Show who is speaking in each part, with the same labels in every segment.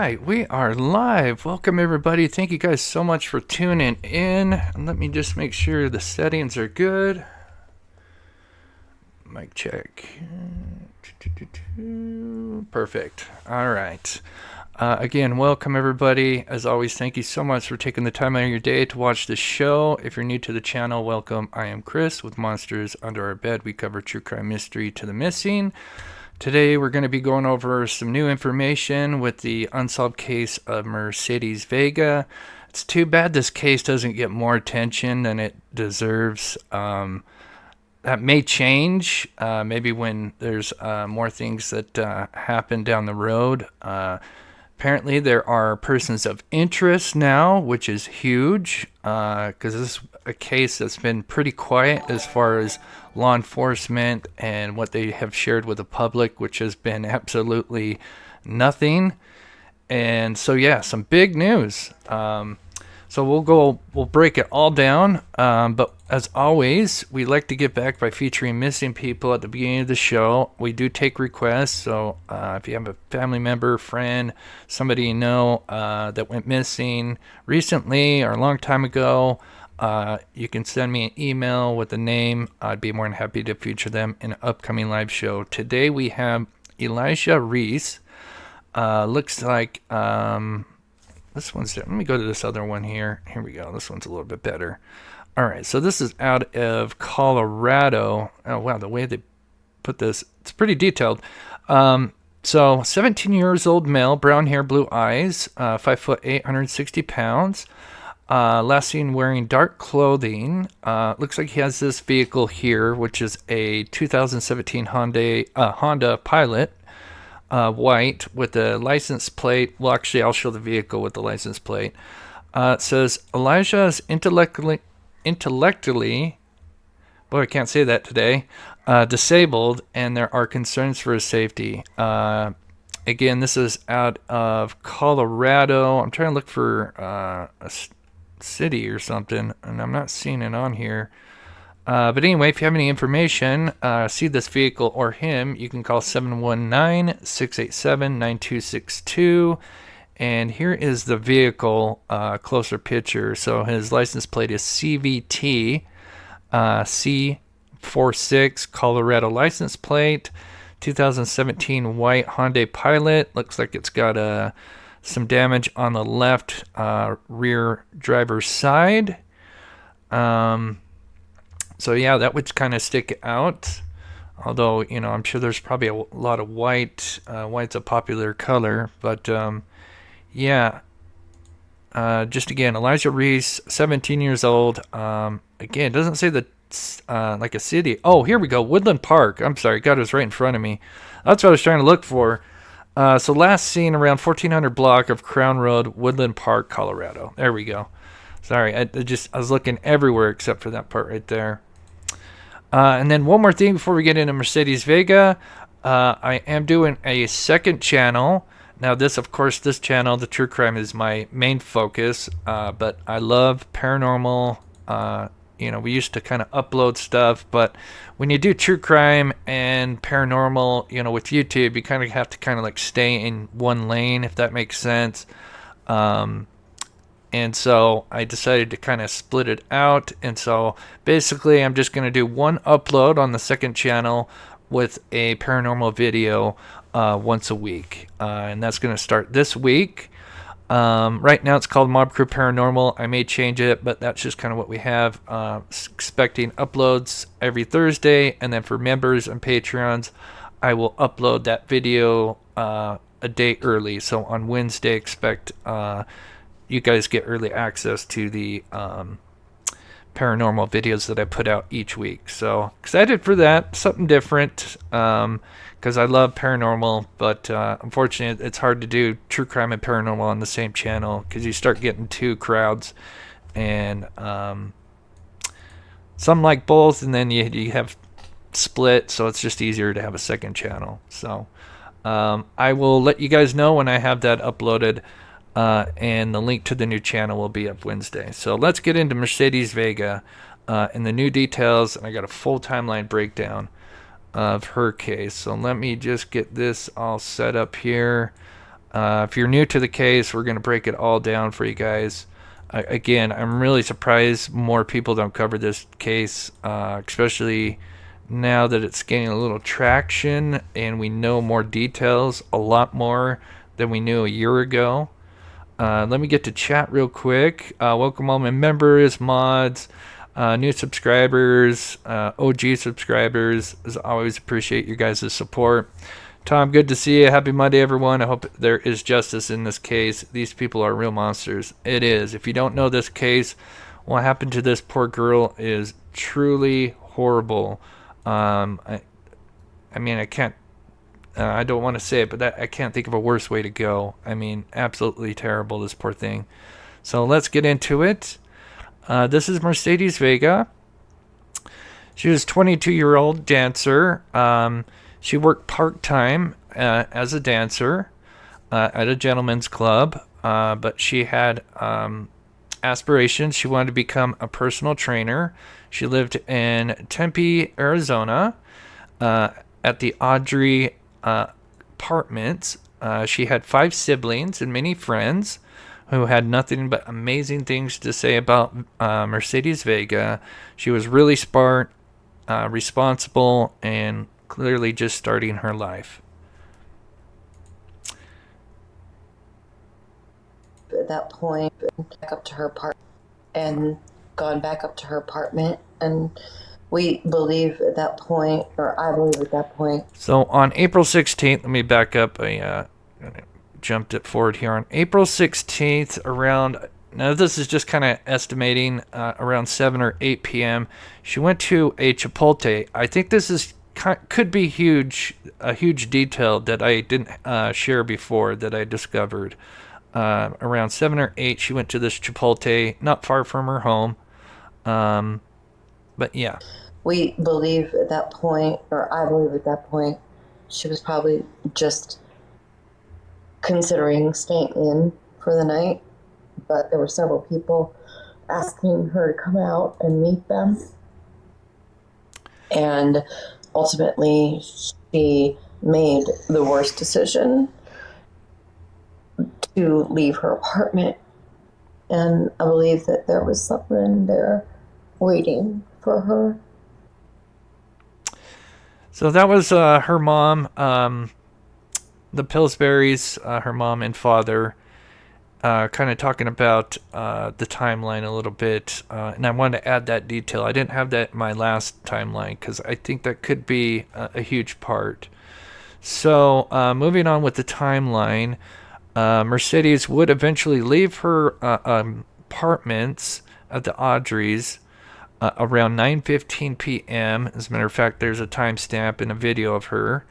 Speaker 1: right, we are live. Welcome, everybody. Thank you guys so much for tuning in. And let me just make sure the settings are good. Mic check. Perfect. All right. Again, welcome, everybody. As always, thank you so much for taking the time out of your day to watch the show. If you're new to the channel, welcome. I am Chris with Monsters Under Our Bed. We cover true crime mystery to the missing. Today we're going to be going over some new information with the unsolved case of Mercedes Vega. It's too bad this case doesn't get more attention than it deserves. That may change, maybe when there's more things that happen down the road. Apparently there are persons of interest now, which is huge, because this is a case that's been pretty quiet as far as law enforcement and what they have shared with the public, which has been absolutely nothing. And so, yeah, some big news. So we'll break it all down. But as always, we like to get back by featuring missing people at the beginning of the show. We do take requests. So if you have a family member, friend, somebody you know that went missing recently or a long time ago, you can send me an email with the name. I'd be more than happy to feature them in an upcoming live show. Today we have Elijah Reese. Looks like... this one's, let me go to this other one here. Here we go. This one's a little bit better. All right. So this is out of Colorado. Oh, wow. The way they put this, it's pretty detailed. So 17 years old male, brown hair, blue eyes, 5'8", 160 pounds. Last seen wearing dark clothing. Looks like he has this vehicle here, which is a 2017 Honda Pilot. White with a license plate. Well, actually, I'll show the vehicle with the license plate. It says Elijah is intellectually, boy, I can't say that today, disabled, and there are concerns for his safety. Again, this is out of Colorado. I'm trying to look for a city or something, and I'm not seeing it on here. But anyway, if you have any information, see this vehicle or him, you can call 719-687-9262. And here is the vehicle, closer picture. So his license plate is CVT C46 Colorado license plate, 2017 white Hyundai Pilot. Looks like it's got some damage on the left rear driver's side. So yeah, that would kind of stick out. Although, you know, I'm sure there's probably a lot of white. White's a popular color. But, yeah. Just again, Elijah Reese, 17 years old. Again, it doesn't say that like a city. Oh, here we go. Woodland Park. I'm sorry. God, it was right in front of me. That's what I was trying to look for. So last seen around 1400 block of Crown Road, Woodland Park, Colorado. There we go. Sorry, I was looking everywhere except for that part right there. And then one more thing before we get into Mercedes Vega. I am doing a second channel. Now this channel, the true crime, is my main focus. But I love paranormal. You know, we used to kind of upload stuff. But when you do true crime and paranormal, you know, with YouTube, you kind of have to kind of like stay in one lane, if that makes sense. And so I decided to kind of split it out. And so basically I'm just going to do one upload on the second channel with a paranormal video once a week. And that's going to start this week. Right now it's called Mob Crew Paranormal. I may change it, but that's just kind of what we have. Expecting uploads every Thursday. And then for members and Patreons, I will upload that video a day early. So on Wednesday, expect... you guys get early access to the paranormal videos that I put out each week. So excited for that. Something different, because I love paranormal. But unfortunately, it's hard to do true crime and paranormal on the same channel because you start getting two crowds. And some like both, and then you have split. So it's just easier to have a second channel. So I will let you guys know when I have that uploaded. And the link to the new channel will be up Wednesday. So let's get into Mercedes Vega and the new details. And I got a full timeline breakdown of her case. So let me just get this all set up here. If you're new to the case, we're going to break it all down for you guys. Again, I'm really surprised more people don't cover this case, especially now that it's gaining a little traction and we know more details, a lot more than we knew a year ago. Let me get to chat real quick. Welcome all my members, mods, new subscribers, OG subscribers. As always, appreciate you guys' support. Tom, good to see you. Happy Monday, everyone. I hope there is justice in this case. These people are real monsters. It is. If you don't know this case, what happened to this poor girl is truly horrible. I mean, I can't. I don't want to say it, but I can't think of a worse way to go. I mean, absolutely terrible, this poor thing. So let's get into it. This is Mercedes Vega. She was a 22-year-old dancer. She worked part-time as a dancer at a gentleman's club, but she had aspirations. She wanted to become a personal trainer. She lived in Tempe, Arizona, at the Audrey Apartments. She had 5 siblings and many friends who had nothing but amazing things to say about Mercedes Vega. She was really smart, responsible, and clearly just starting her life.
Speaker 2: At that point, back up to her apartment and gone back up to her apartment, and we believe at that point, or I believe at that point.
Speaker 1: So on April 16th, let me back up. I jumped it forward here. On April 16th, around, now this is just kind of estimating, around 7 or 8 p.m., she went to a Chipotle. I think this is could be a huge detail that I didn't share before that I discovered. Around 7 or 8, she went to this Chipotle, not far from her home. But yeah.
Speaker 2: We believe at that point, or I believe at that point, she was probably just considering staying in for the night. But there were several people asking her to come out and meet them. And ultimately, she made the worst decision to leave her apartment. And I believe that there was someone there waiting for her.
Speaker 1: So that was her mom, the Pillsburys, her mom and father, kind of talking about the timeline a little bit. And I wanted to add that detail. I didn't have that in my last timeline because I think that could be a huge part. So moving on with the timeline, Mercedes would eventually leave her apartments at the Audreys around 9:15 p.m. As a matter of fact, there's a timestamp in a video of her.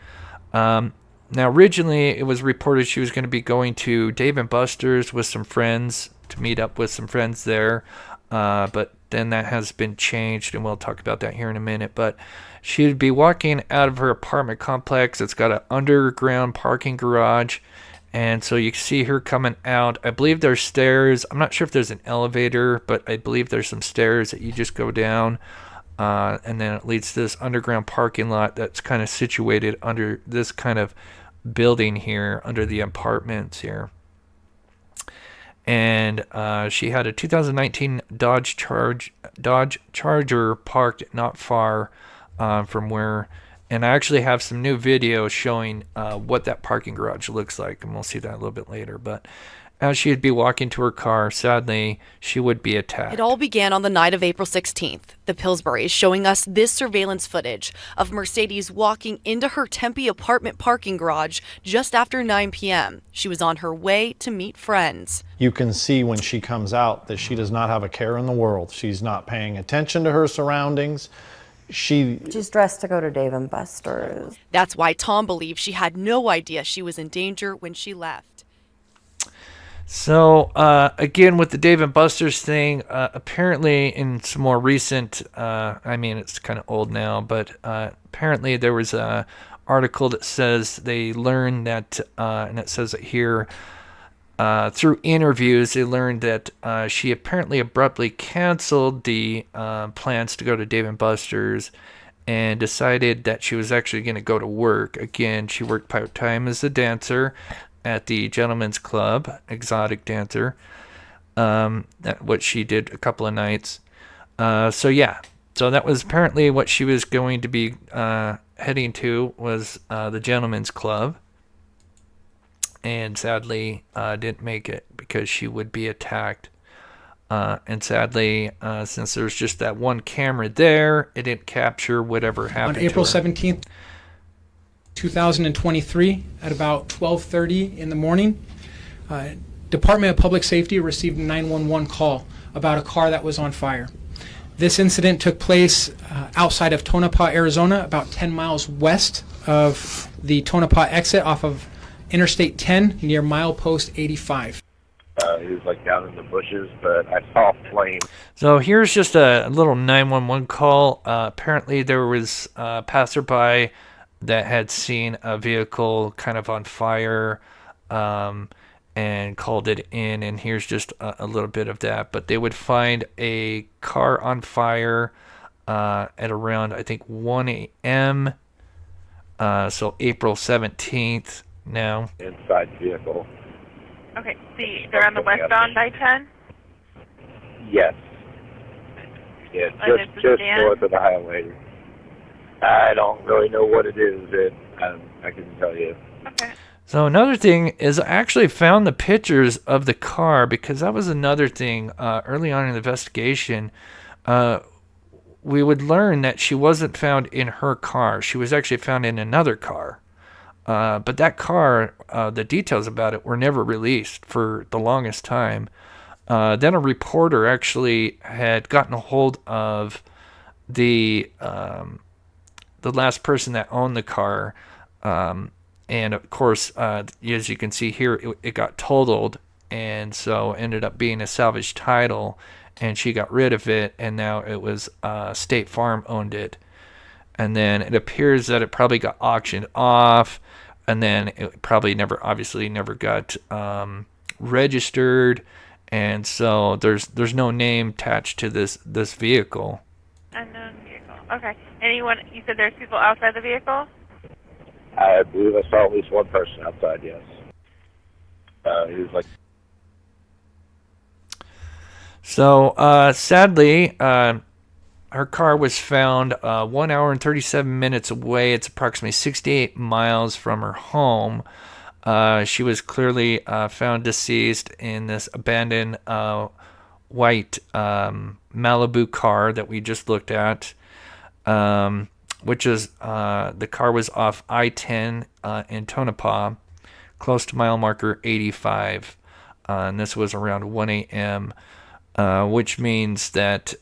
Speaker 1: Now, originally, it was reported she was going to be going to Dave & Buster's with some friends, to meet up with some friends there. But then that has been changed, and we'll talk about that here in a minute. But she would be walking out of her apartment complex. It's got an underground parking garage. And so you see her coming out. I believe there's stairs. I'm not sure if there's an elevator, but I believe there's some stairs that you just go down. And then it leads to this underground parking lot that's kind of situated under this kind of building here, under the apartments here. And she had a 2019 Dodge Charger parked not far from where... And I actually have some new video showing what that parking garage looks like, and we'll see that a little bit later. But as she'd be walking to her car, sadly, she would be attacked.
Speaker 3: It all began on the night of April 16th. The Pillsburys showing us this surveillance footage of Mercedes walking into her Tempe apartment parking garage just after 9 p.m. She was on her way to meet friends.
Speaker 4: You can see when she comes out that she does not have a care in the world. She's not paying attention to her surroundings. She's
Speaker 5: dressed to go to Dave & Buster's.
Speaker 3: That's why Tom believes she had no idea she was in danger when she left.
Speaker 1: So, again, with the Dave & Buster's thing, apparently in some more recent, I mean, it's kind of old now, but apparently there was a article that says they learned that, and it says it here, through interviews, they learned that she apparently abruptly canceled the plans to go to Dave & Buster's and decided that she was actually going to go to work. Again, she worked part-time as a dancer, at the Gentleman's Club, exotic dancer. What she did a couple of nights. So that was apparently what she was going to be heading to, was the Gentleman's Club. And sadly, didn't make it because she would be attacked. And sadly, since there's just that one camera there, it didn't capture whatever happened
Speaker 6: On April
Speaker 1: to her.
Speaker 6: 17th, 2023, at about 12:30 in the morning, Department of Public Safety received a 911 call about a car that was on fire. This incident took place outside of Tonopah, Arizona, about 10 miles west of the Tonopah exit off of Interstate 10 near milepost 85.
Speaker 7: He was like down in the bushes, but I saw a flame.
Speaker 1: So here's just a little 911 call. Apparently there was a passerby that had seen a vehicle kind of on fire, and called it in, and here's just a little bit of that. But they would find a car on fire at around, I think, 1 a.m., so April 17th now.
Speaker 7: Inside the vehicle.
Speaker 8: Okay, see, they're on the westbound I-10?
Speaker 7: Yes. Yeah,
Speaker 8: And
Speaker 7: just
Speaker 8: it's a scan?
Speaker 7: north of the highway. I don't really know what it is. I couldn't tell you.
Speaker 8: Okay.
Speaker 1: So another thing is I actually found the pictures of the car, because that was another thing early on in the investigation. We would learn that she wasn't found in her car. She was actually found in another car. But that car, the details about it were never released for the longest time. Then a reporter actually had gotten a hold of the last person that owned the car. And of course, as you can see here, it got totaled, and so ended up being a salvage title, and she got rid of it, and now it was State Farm owned it. And then it appears that it probably got auctioned off, and then it probably obviously never got registered, and so there's no name attached to this vehicle.
Speaker 8: Unknown vehicle. Okay. Anyone, you said there's people outside the vehicle?
Speaker 7: I believe I saw at least one person outside, yes. He was like...
Speaker 1: So, sadly, her car was found 1 hour and 37 minutes away. It's approximately 68 miles from her home. She was clearly found deceased in this abandoned white Malibu car that we just looked at, which is the car was off I-10 in Tonopah, close to mile marker 85. And this was around 1 a.m., which means that,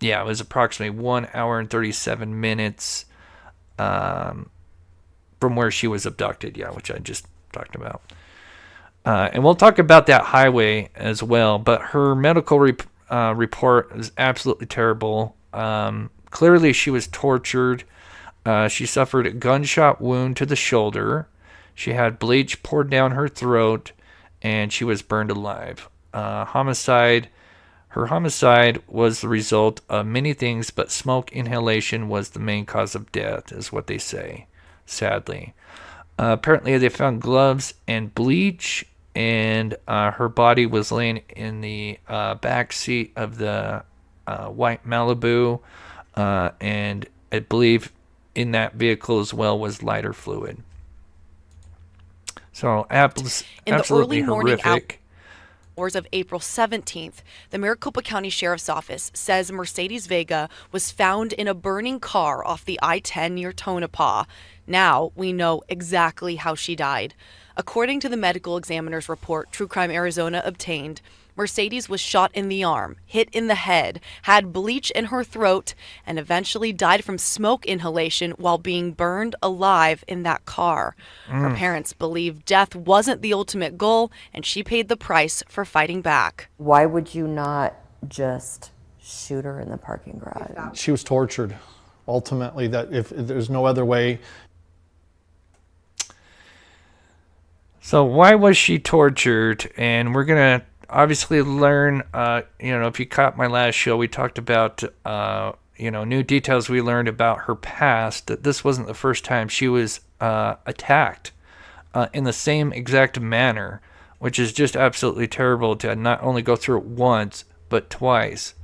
Speaker 1: it was approximately 1 hour and 37 minutes from where she was abducted, which I just talked about. And we'll talk about that highway as well, but her medical report is absolutely terrible. Clearly, she was tortured. She suffered a gunshot wound to the shoulder. She had bleach poured down her throat, and she was burned alive. Her homicide was the result of many things, but smoke inhalation was the main cause of death, is what they say, sadly. Apparently, they found gloves and bleach, and her body was laying in the back seat of the white Malibu, and I believe in that vehicle as well was lighter fluid. So absolutely horrific.
Speaker 3: Hours of April 17th, the Maricopa County Sheriff's Office says Mercedes Vega was found in a burning car off the I-10 near Tonopah. Now we know exactly how she died. According to the medical examiner's report True Crime Arizona obtained, Mercedes was shot in the arm, hit in the head, had bleach in her throat, and eventually died from smoke inhalation while being burned alive in that car. Her parents believe death wasn't the ultimate goal, and she paid the price for fighting back.
Speaker 5: Why would you not just shoot her in the parking garage?
Speaker 4: She was tortured. Ultimately, that if there's no other way.
Speaker 1: So why was she tortured? And we're going to obviously learn, if you caught my last show, we talked about, new details we learned about her past, that this wasn't the first time she was attacked. in the same exact manner, which is just absolutely terrible to not only go through it once, but twice.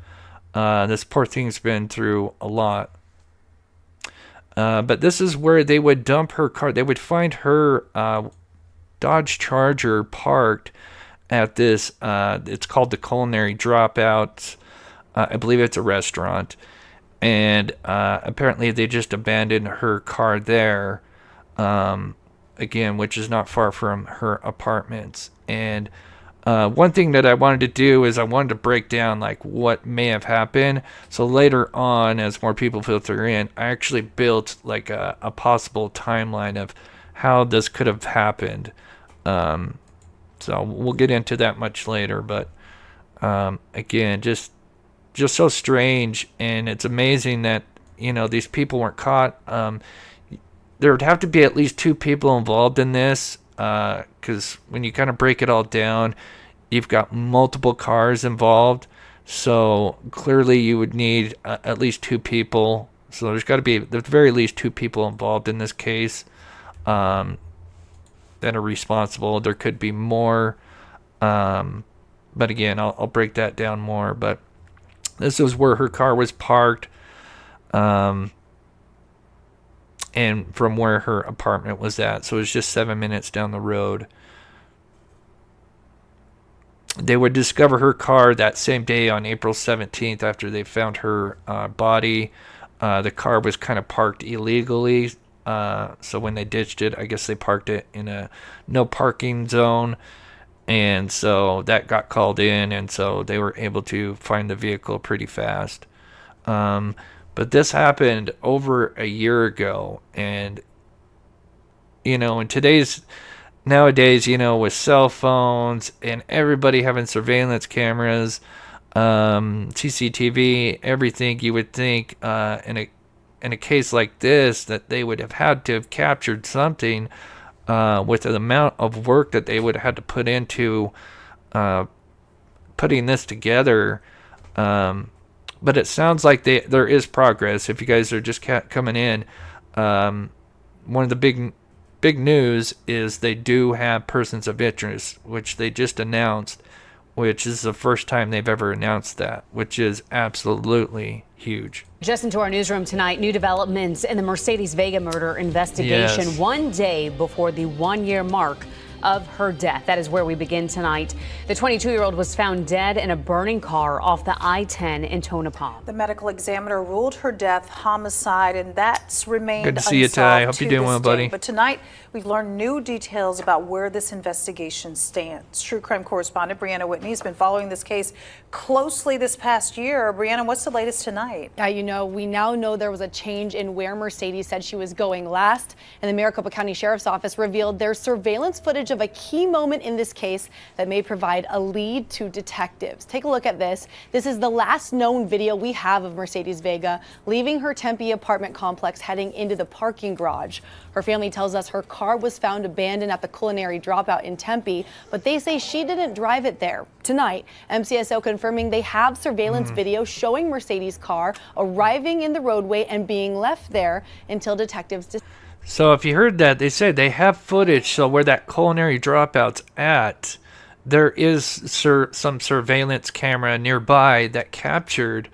Speaker 1: This poor thing's been through a lot. But this is where they would dump her car. They would find her Dodge Charger parked at this, it's called the Culinary Dropout. I believe it's a restaurant. And apparently they just abandoned her car there, again, which is not far from her apartments. And one thing that I wanted to do is I wanted to break down like what may have happened. So later on, as more people filter in, I actually built like a possible timeline of how this could have happened. So we'll get into that much later. But again, just so strange, and it's amazing that these people weren't caught. There would have to be at least 2 people involved in this. Because when you kind of break it all down, you've got multiple cars involved, so clearly you would need at least 2 people. So there's got to be at the very least 2 people involved in this case that are responsible. There could be more, but again, I'll break that down more. But this is where her car was parked, and from where her apartment was at. So it was just 7 minutes down the road. They would discover her car that same day on April 17th after they found her body. The car was kind of parked illegally. So when they ditched it, I guess they parked it in a no parking zone. And so that got called in, and so they were able to find the vehicle pretty fast. But this happened over a year ago, and nowadays, with cell phones and everybody having surveillance cameras, CCTV, everything, you would think in a case like this that they would have had to have captured something with the amount of work that they would have had to put into putting this together. But it sounds like there is progress. If you guys are just coming in, one of the big news is they do have persons of interest, which they just announced, which is the first time they've ever announced that, which is absolutely huge.
Speaker 9: Just into our newsroom tonight, new developments in the Mercedes Vega murder investigation,
Speaker 1: Yes.
Speaker 9: 1 day before the 1-year mark of her death. That is where we begin tonight. The 22-year-old was found dead in a burning car off the I-10 in Tonopah.
Speaker 10: The medical examiner ruled her death homicide, and that's remained
Speaker 1: Good to see you, Ty. Hope
Speaker 10: to
Speaker 1: you're doing
Speaker 10: this
Speaker 1: well,
Speaker 10: day.
Speaker 1: buddy.
Speaker 10: But tonight, we've learned new details about where this investigation stands. True crime correspondent Brianna Whitney has been following this case closely this past year. Brianna, what's the latest tonight?
Speaker 3: We now know there was a change in where Mercedes said she was going last, and the Maricopa County Sheriff's Office revealed there's surveillance footage of a key moment in this case that may provide a lead to detectives. Take a look at this. This is the last known video we have of Mercedes Vega leaving her Tempe apartment complex heading into the parking garage. Her family tells us her car was found abandoned at the Culinary Dropout in Tempe, but they say she didn't drive it there. Tonight, MCSO confirming they have surveillance video showing Mercedes' car arriving in the roadway and being left there until detectives.
Speaker 1: So if you heard that, they said they have footage. So where that Culinary Dropout's at, there is some surveillance camera nearby that captured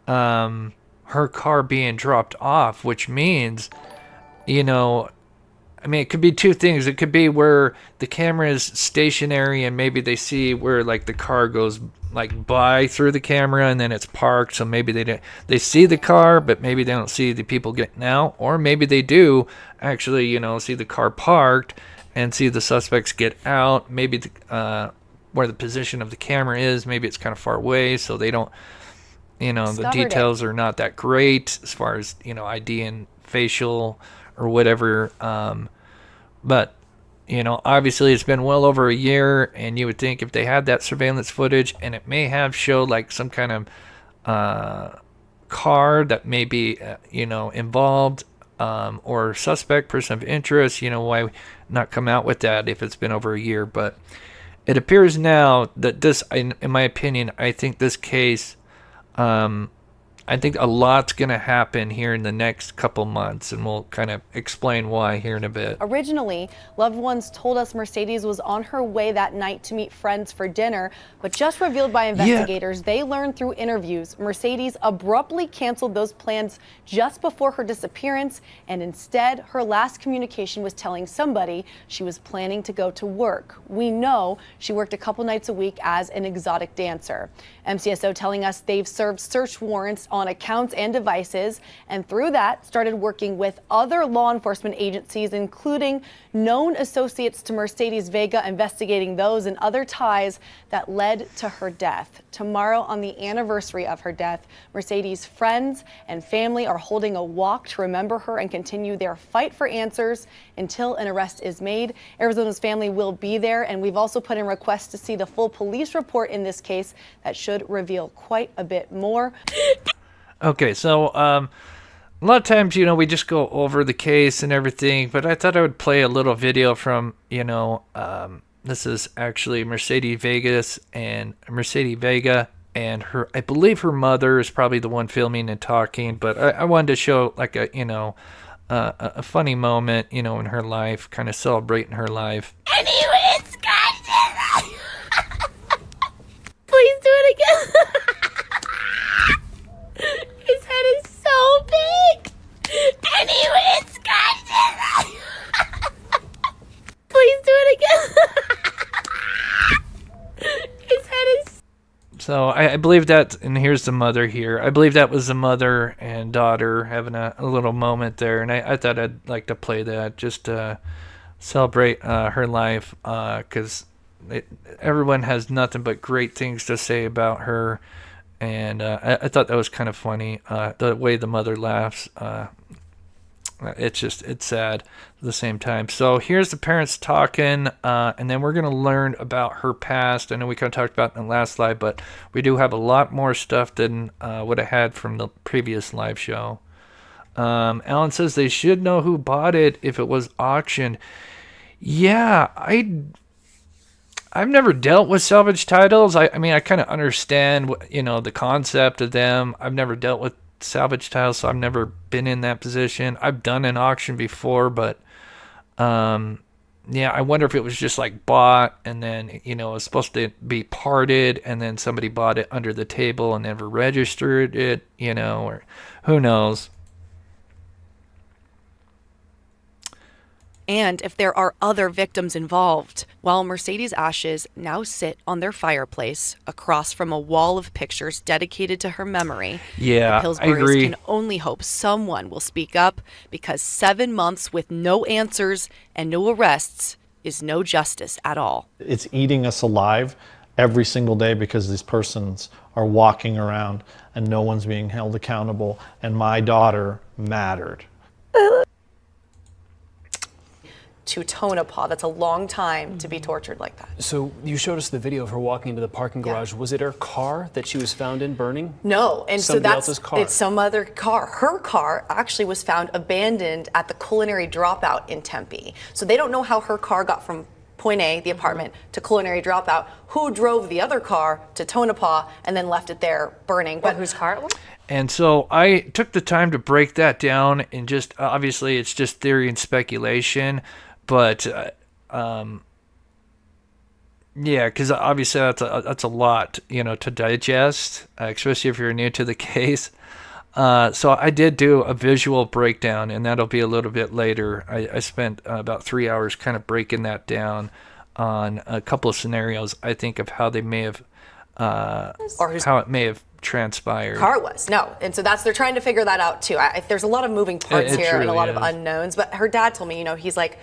Speaker 1: her car being dropped off, which means, it could be 2 things. It could be where the camera is stationary and maybe they see where like the car goes like by through the camera and then it's parked. So maybe they see the car, but maybe they don't see the people getting out, or maybe they do actually, see the car parked and see the suspects get out. Maybe where the position of the camera is, maybe it's kind of far away, so they don't, the details are not that great as far as, ID and facial or whatever. But, obviously it's been well over a year, and you would think if they had that surveillance footage and it may have showed like some kind of car that may be, involved, or suspect, person of interest, why not come out with that if it's been over a year? But it appears now that this, in my opinion, I think this case, I I think a lot's going to happen here in the next couple months, and we'll kind of explain why here in a bit.
Speaker 3: Originally, loved ones told us Mercedes was on her way that night to meet friends for dinner, but just revealed by investigators, they learned through interviews Mercedes abruptly canceled those plans just before her disappearance, and instead, her last communication was telling somebody she was planning to go to work. We know she worked a couple nights a week as an exotic dancer. MCSO telling us they've served search warrants on accounts and devices, and through that started working with other law enforcement agencies, including known associates to Mercedes Vega, investigating those and other ties that led to her death. Tomorrow, on the anniversary of her death, Mercedes' friends and family are holding a walk to remember her and continue their fight for answers until an arrest is made. Arizona's family will be there, and we've also put in requests to see the full police report in this case that should reveal quite a bit more.
Speaker 1: Okay, so a lot of times, we just go over the case and everything, but I thought I would play a little video from, this is actually Mercedes Vega and her, I believe her mother is probably the one filming and talking, but I wanted to show like a funny moment, in her life, kind of celebrating her life.
Speaker 11: Anyways, guys, please do it again. His head is so big. Anyways, guys, please do it again. His head is.
Speaker 1: So I believe that, and here's the mother here. I believe that was the mother and daughter having a little moment there, and I thought I'd like to play that just to celebrate her life, because everyone has nothing but great things to say about her, and I thought that was kind of funny, the way the mother laughs. It's sad at the same time. So here's the parents talking, and then we're going to learn about her past. I know we kind of talked about it in the last slide, but we do have a lot more stuff than what I had from the previous live show. Alan says they should know who bought it if it was auctioned. Yeah, I've never dealt with salvage titles. I mean, I kind of understand, the concept of them. I've never dealt with salvage titles, so I've never been in that position. I've done an auction before, but I wonder if it was just like bought and then it was supposed to be parted and then somebody bought it under the table and never registered it, or who knows.
Speaker 3: And if there are other victims involved. While Mercedes' ashes now sit on their fireplace across from a wall of pictures dedicated to her memory,
Speaker 1: yeah,
Speaker 3: the
Speaker 1: I agree.
Speaker 3: Pillsburys can only hope someone will speak up, because 7 months with no answers and no arrests is no justice at all.
Speaker 4: It's eating us alive every single day because these persons are walking around and no one's being held accountable, and my daughter mattered.
Speaker 3: To Tonopah, that's a long time to be tortured like that.
Speaker 12: So you showed us the video of her walking into the parking garage. Was it her car that she was found in burning?
Speaker 3: No, and
Speaker 12: Somebody
Speaker 3: so that's
Speaker 12: else's car.
Speaker 3: It's some other car. Her car actually was found abandoned at the Culinary Dropout in Tempe. So they don't know how her car got from point A, the apartment, to Culinary Dropout. Who drove the other car to Tonopah and then left it there burning?
Speaker 9: But whose car it was?
Speaker 1: And so I took the time to break that down, and just obviously it's just theory and speculation. But, because obviously that's a lot, to digest, especially if you're new to the case. So I did do a visual breakdown, and that'll be a little bit later. I spent about 3 hours kind of breaking that down on a couple of scenarios, I think, of how they may have, how it may have transpired.
Speaker 3: Car was no, and so they're trying to figure that out too. There's a lot of moving parts here and a lot of unknowns. But her dad told me, he's like,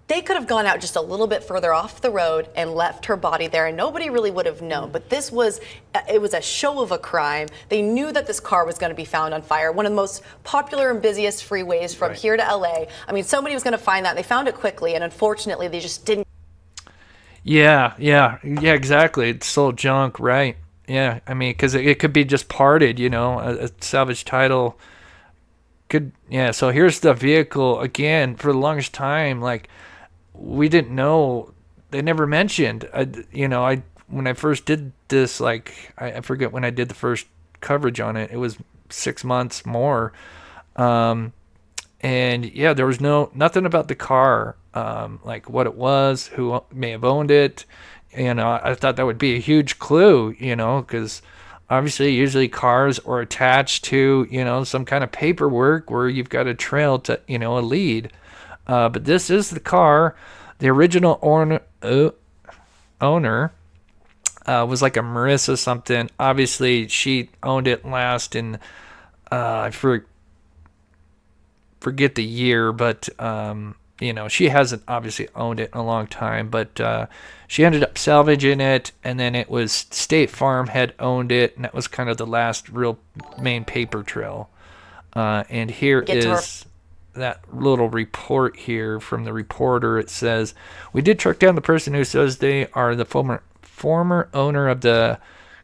Speaker 3: they could have gone out just a little bit further off the road and left her body there, and nobody really would have known. But it was a show of a crime. They knew that this car was going to be found on fire, one of the most popular and busiest freeways from here to LA. I mean, somebody was going to find that. They found it quickly, and unfortunately, they just didn't.
Speaker 1: Yeah, exactly. It's sold junk, right? Yeah, I mean, because it could be just parted, a salvage title could. Yeah, so here's the vehicle again. For the longest time, like, we didn't know. They never mentioned. When I first did this, like, I forget when I did the first coverage on it. It was 6 months more. And yeah, there was nothing about the car, like what it was, who may have owned it. I thought that would be a huge clue, because obviously usually cars are attached to, some kind of paperwork where you've got a trail to, a lead. But this is the car. The original owner was like a Marissa something. Obviously, she owned it last in, I forget the year, but she hasn't obviously owned it in a long time, but she ended up salvaging it, and then it was State Farm had owned it, and that was kind of the last real main paper trail. And here is that little report here from the reporter. It says, we did track down the person who says they are the former owner of the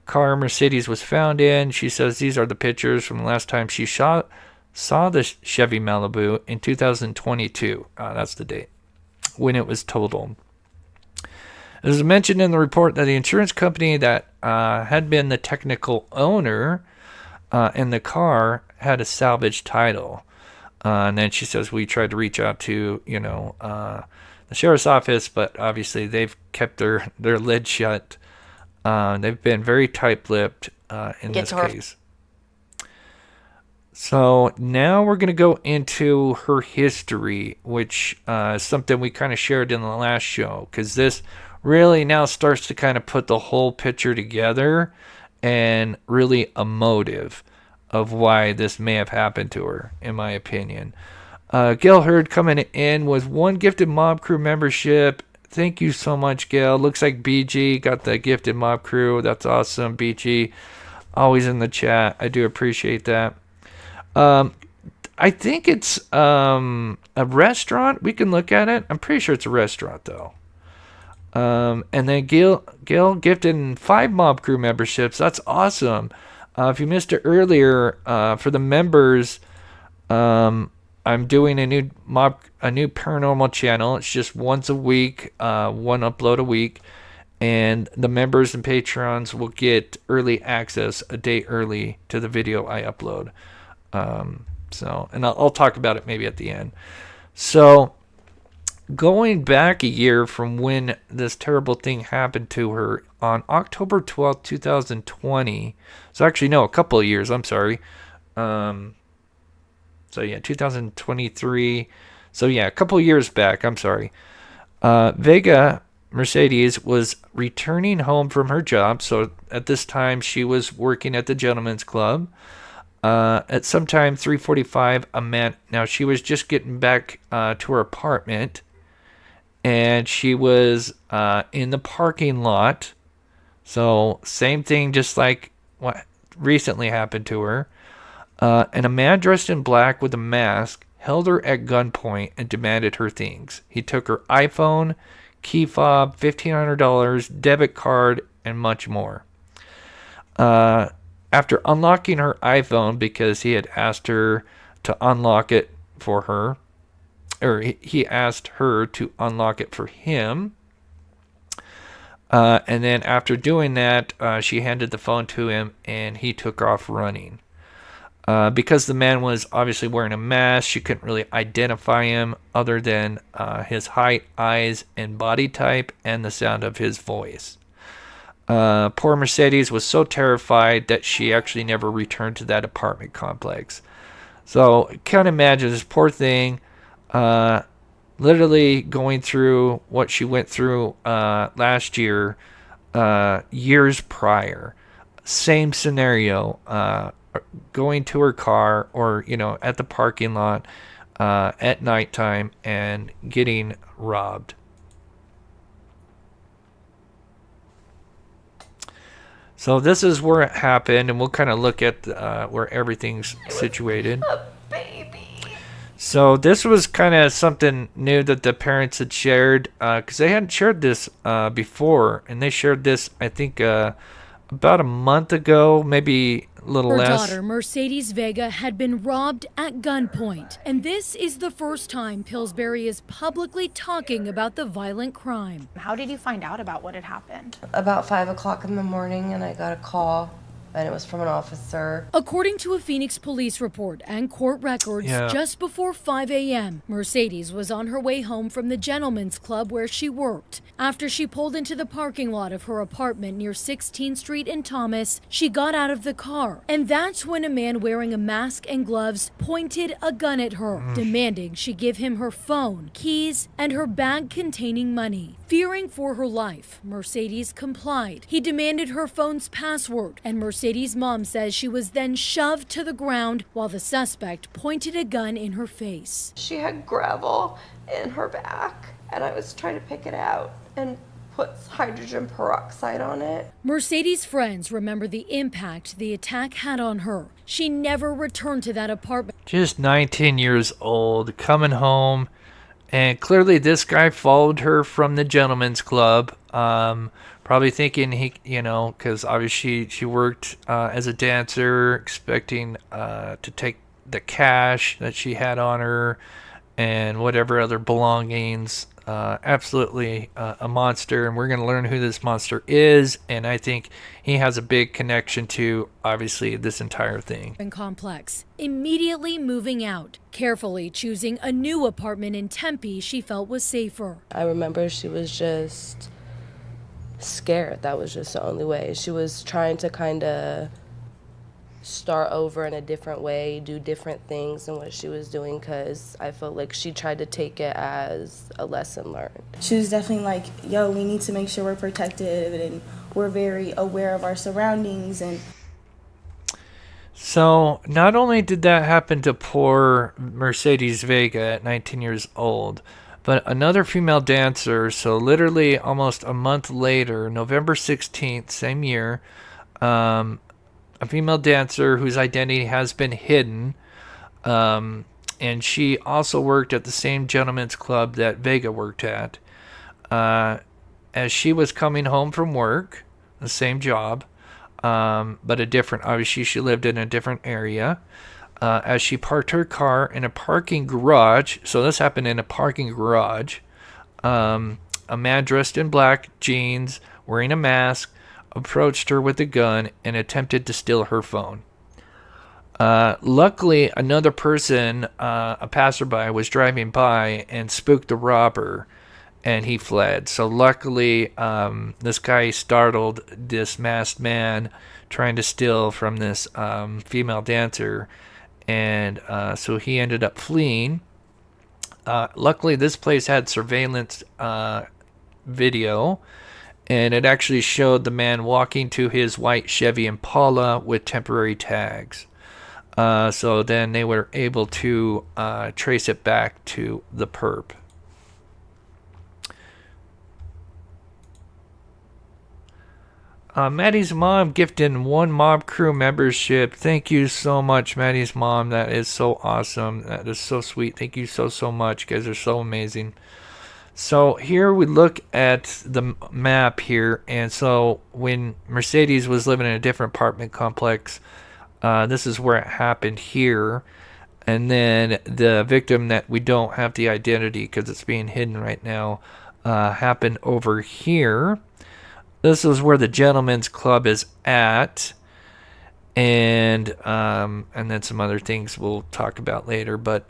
Speaker 1: car Mercedes was found in. She says these are the pictures from the last time she saw the Chevy Malibu in 2022. That's the date when it was totaled. It was mentioned in the report that the insurance company that had been the technical owner in the car had a salvage title. And then she says we tried to reach out to, the sheriff's office, but obviously they've kept their lid shut. They've been very tight-lipped in this case. So now we're going to go into her history, which is something we kind of shared in the last show, because this really now starts to kind of put the whole picture together and really a motive of why this may have happened to her, in my opinion. Gail Hurd coming in with 1 gifted Mob Crew membership. Thank you so much, Gail. Looks like BG got the gifted Mob Crew. That's awesome, BG. Always in the chat. I do appreciate that. I think it's a restaurant. We can look at it. I'm pretty sure it's a restaurant, though. And then Gail gifted 5 Mob Crew memberships. That's awesome. If you missed it earlier, for the members, I'm doing a new paranormal channel. It's just once a week, 1 upload a week, and the members and patrons will get early access a day early to the video I upload. And I'll talk about it maybe at the end. So going back a year from when this terrible thing happened to her on October 12th, 2020. So actually, no, a couple of years. I'm sorry. So yeah, 2023. So yeah, a couple of years back. I'm sorry. Vega Mercedes was returning home from her job. So at this time, she was working at the Gentleman's Club. At sometime 3:45, a man. Now she was just getting back to her apartment, and she was in the parking lot. So same thing, just like what recently happened to her. And a man dressed in black with a mask held her at gunpoint and demanded her things. He took her iPhone, key fob, $1,500, debit card, and much more. After unlocking her iPhone, because he had asked her to unlock it for her, or he asked her to unlock it for him. And then after doing that, she handed the phone to him, and he took off running. Because the man was obviously wearing a mask, she couldn't really identify him other than his height, eyes, and body type, and the sound of his voice. Poor Mercedes was so terrified that she actually never returned to that apartment complex. So can't imagine this poor thing literally going through what she went through last year, years prior. Same scenario, going to her car or, at the parking lot at nighttime and getting robbed. So this is where it happened, and we'll kind of look at where everything's situated. So this was kind of something new that the parents had shared, because they hadn't shared this before, and they shared this, I think, about a month ago, maybe a little less.
Speaker 13: Her daughter, Mercedes Vega, had been robbed at gunpoint, and this is the first time Pillsbury is publicly talking about the violent crime.
Speaker 14: How did you find out about what had happened?
Speaker 2: About 5 o'clock in the morning, and I got a call
Speaker 5: and it was from an officer.
Speaker 13: According to a Phoenix police report and court records, just before 5 a.m., Mercedes was on her way home from the gentleman's club where she worked. After she pulled into the parking lot of her apartment near 16th Street in Thomas, she got out of the car. And that's when a man wearing a mask and gloves pointed a gun at her, demanding she give him her phone, keys, and her bag containing money. Fearing for her life, Mercedes complied. He demanded her phone's password, and Mercedes' mom says she was then shoved to the ground while the suspect pointed a gun in her face.
Speaker 5: She had gravel in her back, and I was trying to pick it out and put hydrogen peroxide on it.
Speaker 13: Mercedes' friends remember the impact the attack had on her. She never returned to that apartment.
Speaker 1: Just 19 years old, coming home, and clearly this guy followed her from the gentleman's club, probably thinking he, because obviously she worked as a dancer, expecting to take the cash that she had on her and whatever other belongings. Absolutely a monster, and we're going to learn who this monster is, and I think he has a big connection to, obviously, this entire thing.
Speaker 13: Complex, immediately moving out, carefully choosing a new apartment in Tempe she felt was safer.
Speaker 14: I remember she was just scared. That was just the only way. She was trying to kind of start over in a different way, do different things than what she was doing, because I felt like she tried to take it as a lesson learned.
Speaker 15: She was definitely like, yo, we need to make sure we're protected and we're very aware of our surroundings. And
Speaker 1: so not only did that happen to poor Mercedes Vega at 19 years old, but another female dancer, so literally almost a month later, November 16th, same year, a female dancer whose identity has been hidden, and she also worked at the same gentleman's club that Vega worked at. As she was coming home from work, the same job, but a different, obviously she lived in a different area, as she parked her car in a parking garage, so this happened in a parking garage, a man dressed in black jeans, wearing a mask, approached her with a gun and attempted to steal her phone. Luckily, another person, a passerby, was driving by and spooked the robber, and he fled. So luckily, this guy startled this masked man trying to steal from this female dancer, and so he ended up fleeing. Luckily, this place had surveillance video, and it actually showed the man walking to his white Chevy Impala with temporary tags. So then they were able to trace it back to the perp. Maddie's mom gifted 1 mob crew membership. Thank you so much, Maddie's mom. That is so awesome. That is so sweet. Thank you so, so much. You guys are so amazing. So here we look at the map here, and so when Mercedes was living in a different apartment complex, this is where it happened here, and then the victim that we don't have the identity because it's being hidden right now happened over here. This is where the gentleman's club is at, and then some other things we'll talk about later, but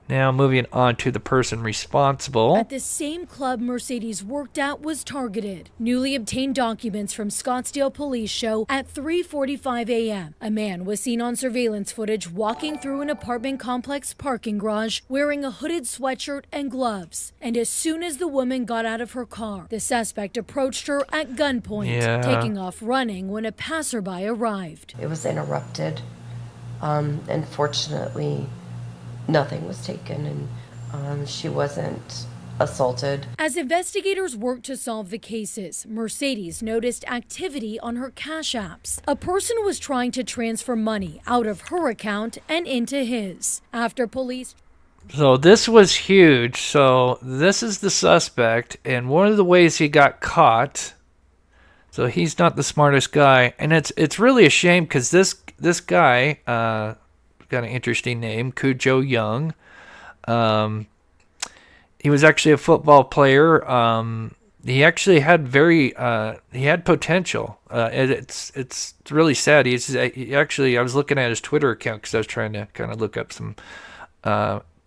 Speaker 1: now moving on to the person responsible.
Speaker 13: At the same club Mercedes worked at was targeted. Newly obtained documents from Scottsdale police show at 3:45 a.m. a man was seen on surveillance footage walking through an apartment complex parking garage wearing a hooded sweatshirt and gloves. And as soon as the woman got out of her car, the suspect approached her at gunpoint, taking off running when a passerby arrived.
Speaker 5: It was interrupted. Unfortunately, nothing was taken, and she wasn't assaulted.
Speaker 13: As investigators worked to solve the cases, Mercedes noticed activity on her cash apps. A person was trying to transfer money out of her account and into his. After police...
Speaker 1: So this was huge. So this is the suspect, and one of the ways he got caught, so he's not the smartest guy, and it's really a shame because this guy... got an interesting name, Cujo Young. He was actually a football player he actually had he had potential. It's really sad. He actually, I was looking at his Twitter account because I was trying to kind of look up some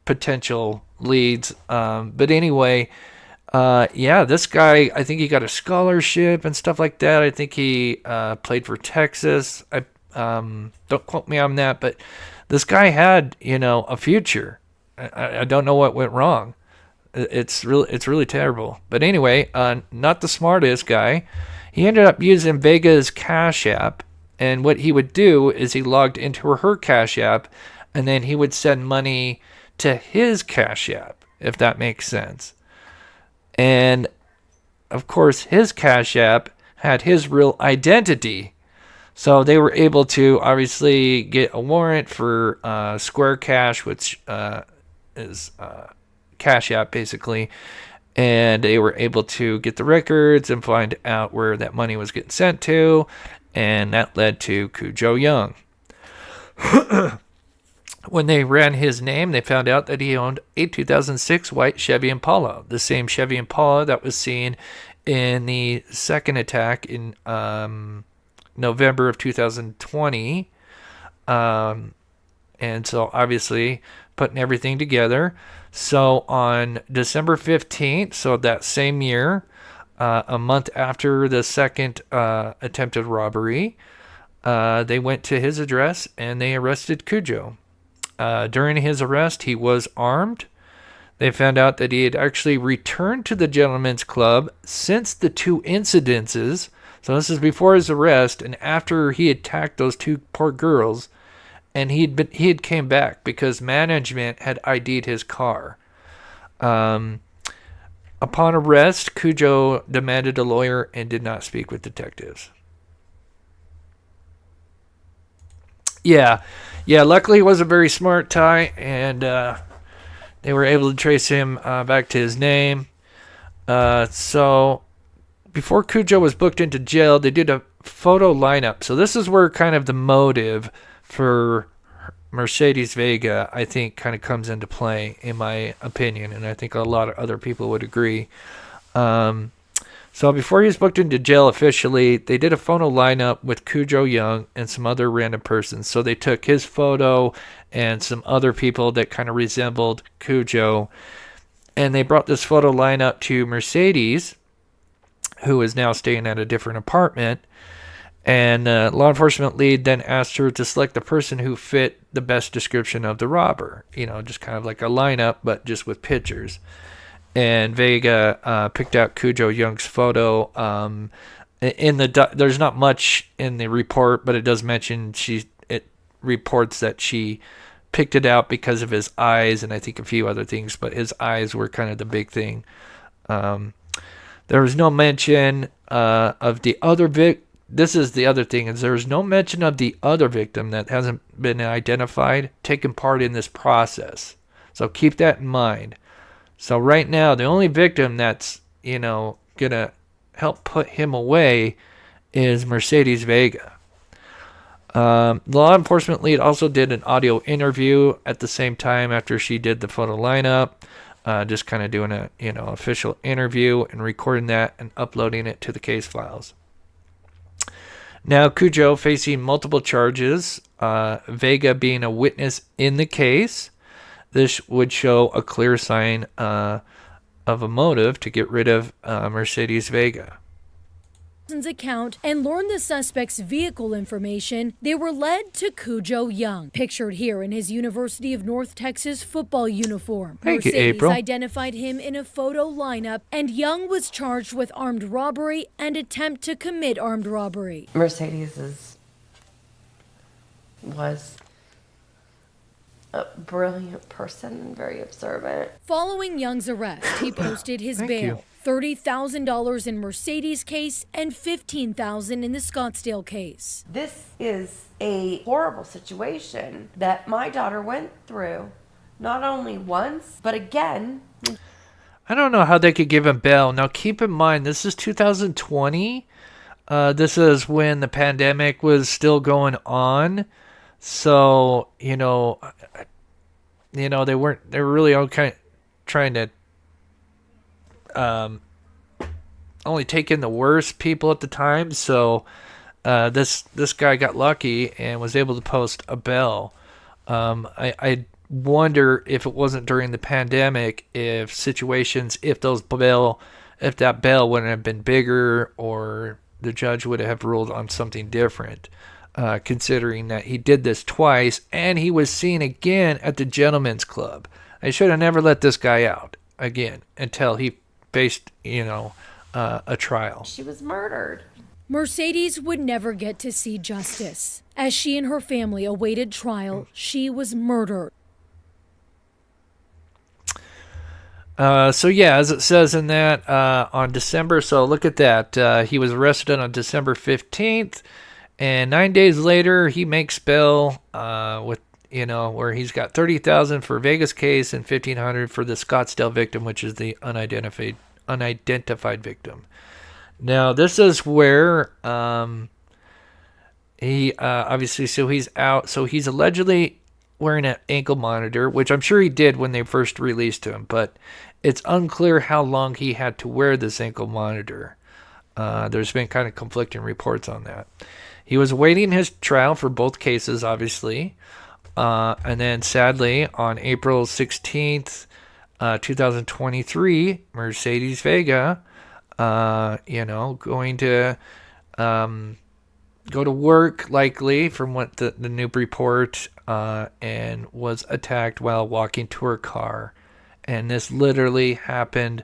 Speaker 1: potential leads. But anyway, yeah, this guy, I think he got a scholarship and stuff like that. I think he played for Texas. Don't quote me on that, but this guy had, a future. I don't know what went wrong. It's really terrible. But anyway, not the smartest guy. He ended up using Vega's Cash App, and what he would do is he logged into her Cash App, and then he would send money to his Cash App, if that makes sense. And of course, his Cash App had his real identity. So they were able to obviously get a warrant for Square Cash, which is Cash App basically. And they were able to get the records and find out where that money was getting sent to. And that led to Cujo Young. When they ran his name, they found out that he owned a 2006 white Chevy Impala, the same Chevy Impala that was seen in the second attack in November of 2020. And so obviously putting everything together. So on December 15th, so that same year, a month after the second attempted robbery, they went to his address and they arrested Cujo. During his arrest, he was armed. They found out that he had actually returned to the Gentlemen's Club since the two incidences. So this is before his arrest and after he attacked those two poor girls. And he had came back because management had ID'd his car. Upon arrest, Cujo demanded a lawyer and did not speak with detectives. Yeah, luckily he was a very smart guy, and they were able to trace him back to his name. So before Cujo was booked into jail, they did a photo lineup. So this is where kind of the motive for Mercedes Vega, I think, kind of comes into play, in my opinion, and I think a lot of other people would agree. So before he was booked into jail officially, they did a photo lineup with Cujo Young and some other random persons. So they took his photo and some other people that kind of resembled Cujo, and they brought this photo lineup to Mercedes, who is now staying at a different apartment. And law enforcement lead then asked her to select the person who fit the best description of the robber. Just kind of like a lineup, but just with pictures. And Vega picked out Cujo Young's photo. There's not much in the report, but it does mention it reports that she picked it out because of his eyes and I think a few other things, but his eyes were kind of the big thing. There was no mention of the other This is the other thing, is there's no mention of the other victim that hasn't been identified taking part in this process. So keep that in mind. So right now, the only victim that's, gonna help put him away is Mercedes Vega. The law enforcement lead also did an audio interview at the same time after she did the photo lineup. Just kind of doing a, official interview and recording that and uploading it to the case files. Now, Cujo facing multiple charges, Vega being a witness in the case. This would show a clear sign of a motive to get rid of Mercedes Vega.
Speaker 13: Account and learned the suspect's vehicle information, they were led to Cujo Young, pictured here in his University of North Texas football uniform.
Speaker 1: Thank you,
Speaker 13: Mercedes
Speaker 1: April.
Speaker 13: identified him in a photo lineup, and Young was charged with armed robbery and attempt to commit armed robbery.
Speaker 5: Mercedes was a brilliant person and very observant.
Speaker 13: Following Young's arrest, he posted his
Speaker 1: Thank
Speaker 13: bail.
Speaker 1: you.
Speaker 13: $30,000 in Mercedes case and $15,000 in the Scottsdale case.
Speaker 5: This is a horrible situation that my daughter went through, not only once, but again.
Speaker 1: I don't know how they could give him bail. Now, keep in mind, this is 2020. This is when the pandemic was still going on. So, they were really all kind of trying to only take in the worst people at the time. So this guy got lucky and was able to post a bail. I wonder if it wasn't during the pandemic, if that bail wouldn't have been bigger, or the judge would have ruled on something different, considering that he did this twice and he was seen again at the Gentlemen's Club. I should have never let this guy out again until he faced, a trial.
Speaker 5: She was murdered.
Speaker 13: Mercedes would never get to see justice. As she and her family awaited trial, she was murdered.
Speaker 1: So yeah, as it says in that, on December, so look at that. He was arrested on December 15th, and 9 days later, he makes bail, where he's got $30,000 for Vegas case and $1,500 for the Scottsdale victim, which is the unidentified victim. Now, this is where, he, obviously, so he's out, so he's allegedly wearing an ankle monitor, which I'm sure he did when they first released him, but it's unclear how long he had to wear this ankle monitor. There's been kind of conflicting reports on that. He was awaiting his trial for both cases, obviously, and then sadly on April 16th, 2023, Mercedes Vega, going to go to work, likely, from what the new report, and was attacked while walking to her car. And this literally happened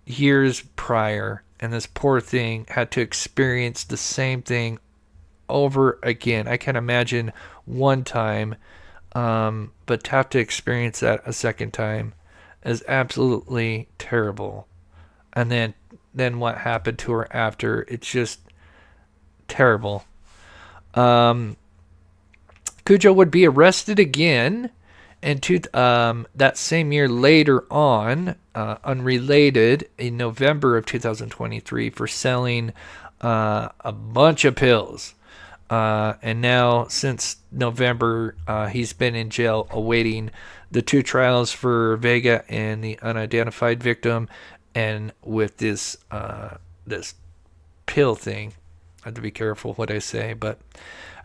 Speaker 1: years prior, and this poor thing had to experience the same thing over again. I can't imagine one time, but to have to experience that a second time is absolutely terrible. And then what happened to her after, it's just terrible. Cujo would be arrested again that same year later on, unrelated, in November of 2023 for selling a bunch of pills. And now, since November, he's been in jail awaiting the two trials for Vega and the unidentified victim, and with this pill thing. I have to be careful what I say, but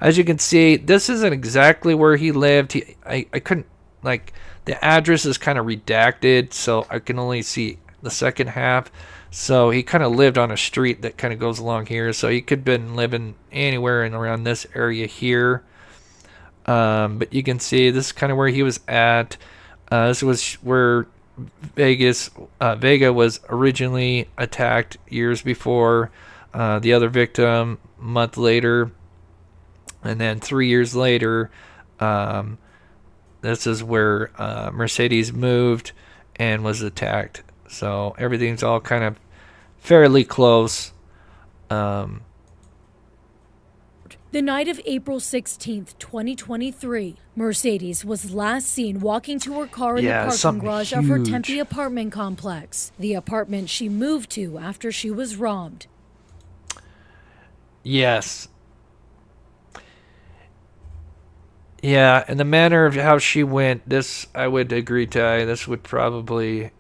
Speaker 1: as you can see, this isn't exactly where he lived. I couldn't, the address is kind of redacted, so I can only see the second half. So he kind of lived on a street that kind of goes along here, so he could have been living anywhere in around this area here. But you can see this is kind of where he was at. This was where Vega was originally attacked years before. The other victim a month later, and then 3 years later, this is where Mercedes moved and was attacked. So everything's all kind of fairly close.
Speaker 13: The night of April 16th, 2023, Mercedes was last seen walking to her car in the parking garage of her Tempe apartment complex, the apartment she moved to after she was robbed.
Speaker 1: Yes. Yeah, and the manner of how she went, this, I would agree, Ty, this would probably,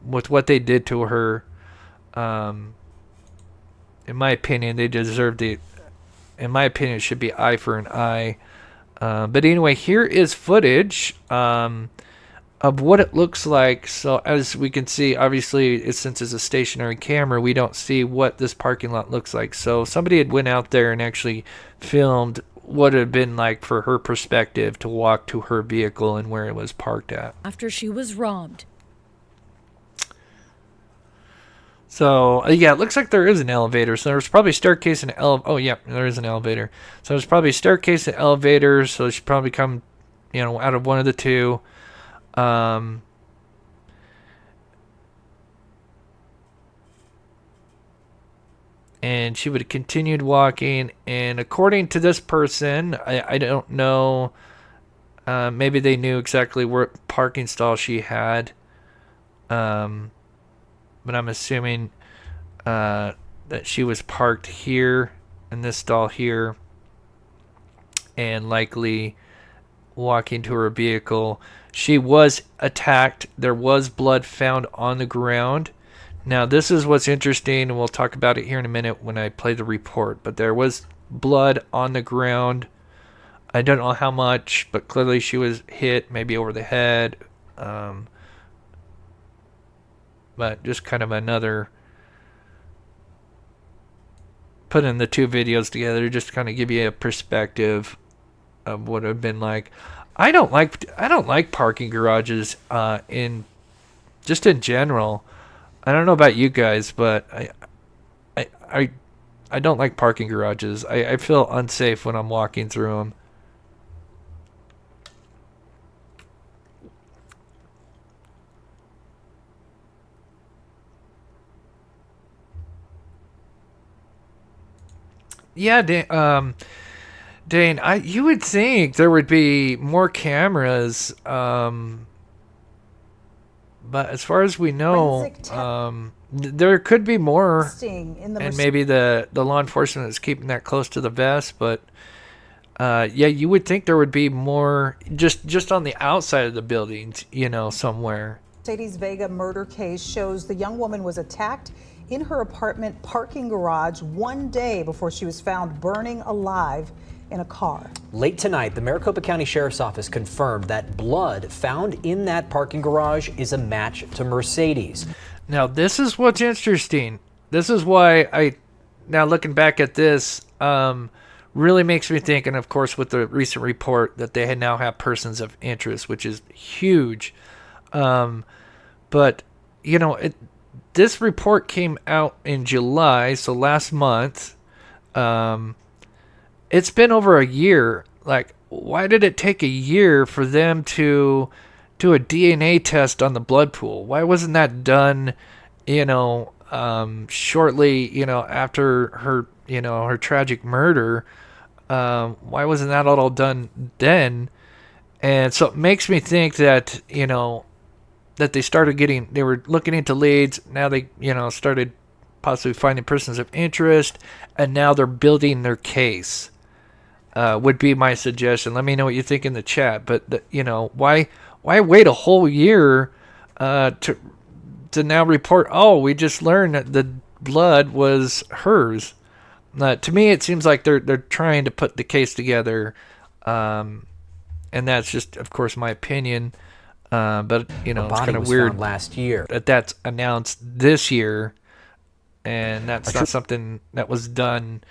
Speaker 1: with what they did to her, in my opinion, they deserved it. In my opinion, it should be eye for an eye. But anyway, here is footage of what it looks like. So as we can see, obviously, since it's a stationary camera, we don't see what this parking lot looks like. So somebody had went out there and actually filmed what it had been like for her perspective to walk to her vehicle and where it was parked at.
Speaker 13: After she was robbed.
Speaker 1: So, yeah, it looks like there is an elevator. So there's probably a staircase and oh, yeah, there is an elevator. So there's probably a staircase and elevator. So she probably come, out of one of the two. And she would have continued walking. And according to this person, I don't know. Maybe they knew exactly what parking stall she had. But I'm assuming that she was parked here in this stall here, and likely walking to her vehicle. She was attacked. There was blood found on the ground. Now, this is what's interesting, and we'll talk about it here in a minute when I play the report. But there was blood on the ground. I don't know how much, but clearly she was hit, maybe over the head. But just kind of another, putting the two videos together, just to kind of give you a perspective of what it would have been like. I don't like parking garages in general. I don't know about you guys, but I don't like parking garages. I feel unsafe when I'm walking through them. Yeah, Dane, you would think there would be more cameras, but as far as we know, there could be more, and maybe the law enforcement is keeping that close to the vest, but yeah, you would think there would be more just on the outside of the buildings, somewhere.
Speaker 10: Mercedes Vega murder case shows the young woman was attacked in her apartment parking garage one day before she was found burning alive in a car.
Speaker 16: Late tonight, the Maricopa County Sheriff's Office confirmed that blood found in that parking garage is a match to Mercedes.
Speaker 1: Now, this is what's interesting. This is why now looking back at this, really makes me think, and of course with the recent report that they now have persons of interest, which is huge. But, this report came out in July, so last month. It's been over a year. Like, why did it take a year for them to do a DNA test on the blood pool? Why wasn't that done, shortly, after her, her tragic murder? Why wasn't that all done then? And so it makes me think that, that they were looking into leads. Now they, started possibly finding persons of interest, and now they're building their case. Would be my suggestion. Let me know what you think in the chat. But why wait a whole year to now report? Oh, we just learned that the blood was hers. To me, it seems like they're trying to put the case together, and that's just, of course, my opinion. But it's kind of weird
Speaker 16: last year
Speaker 1: that's announced this year, and that's not something that was done,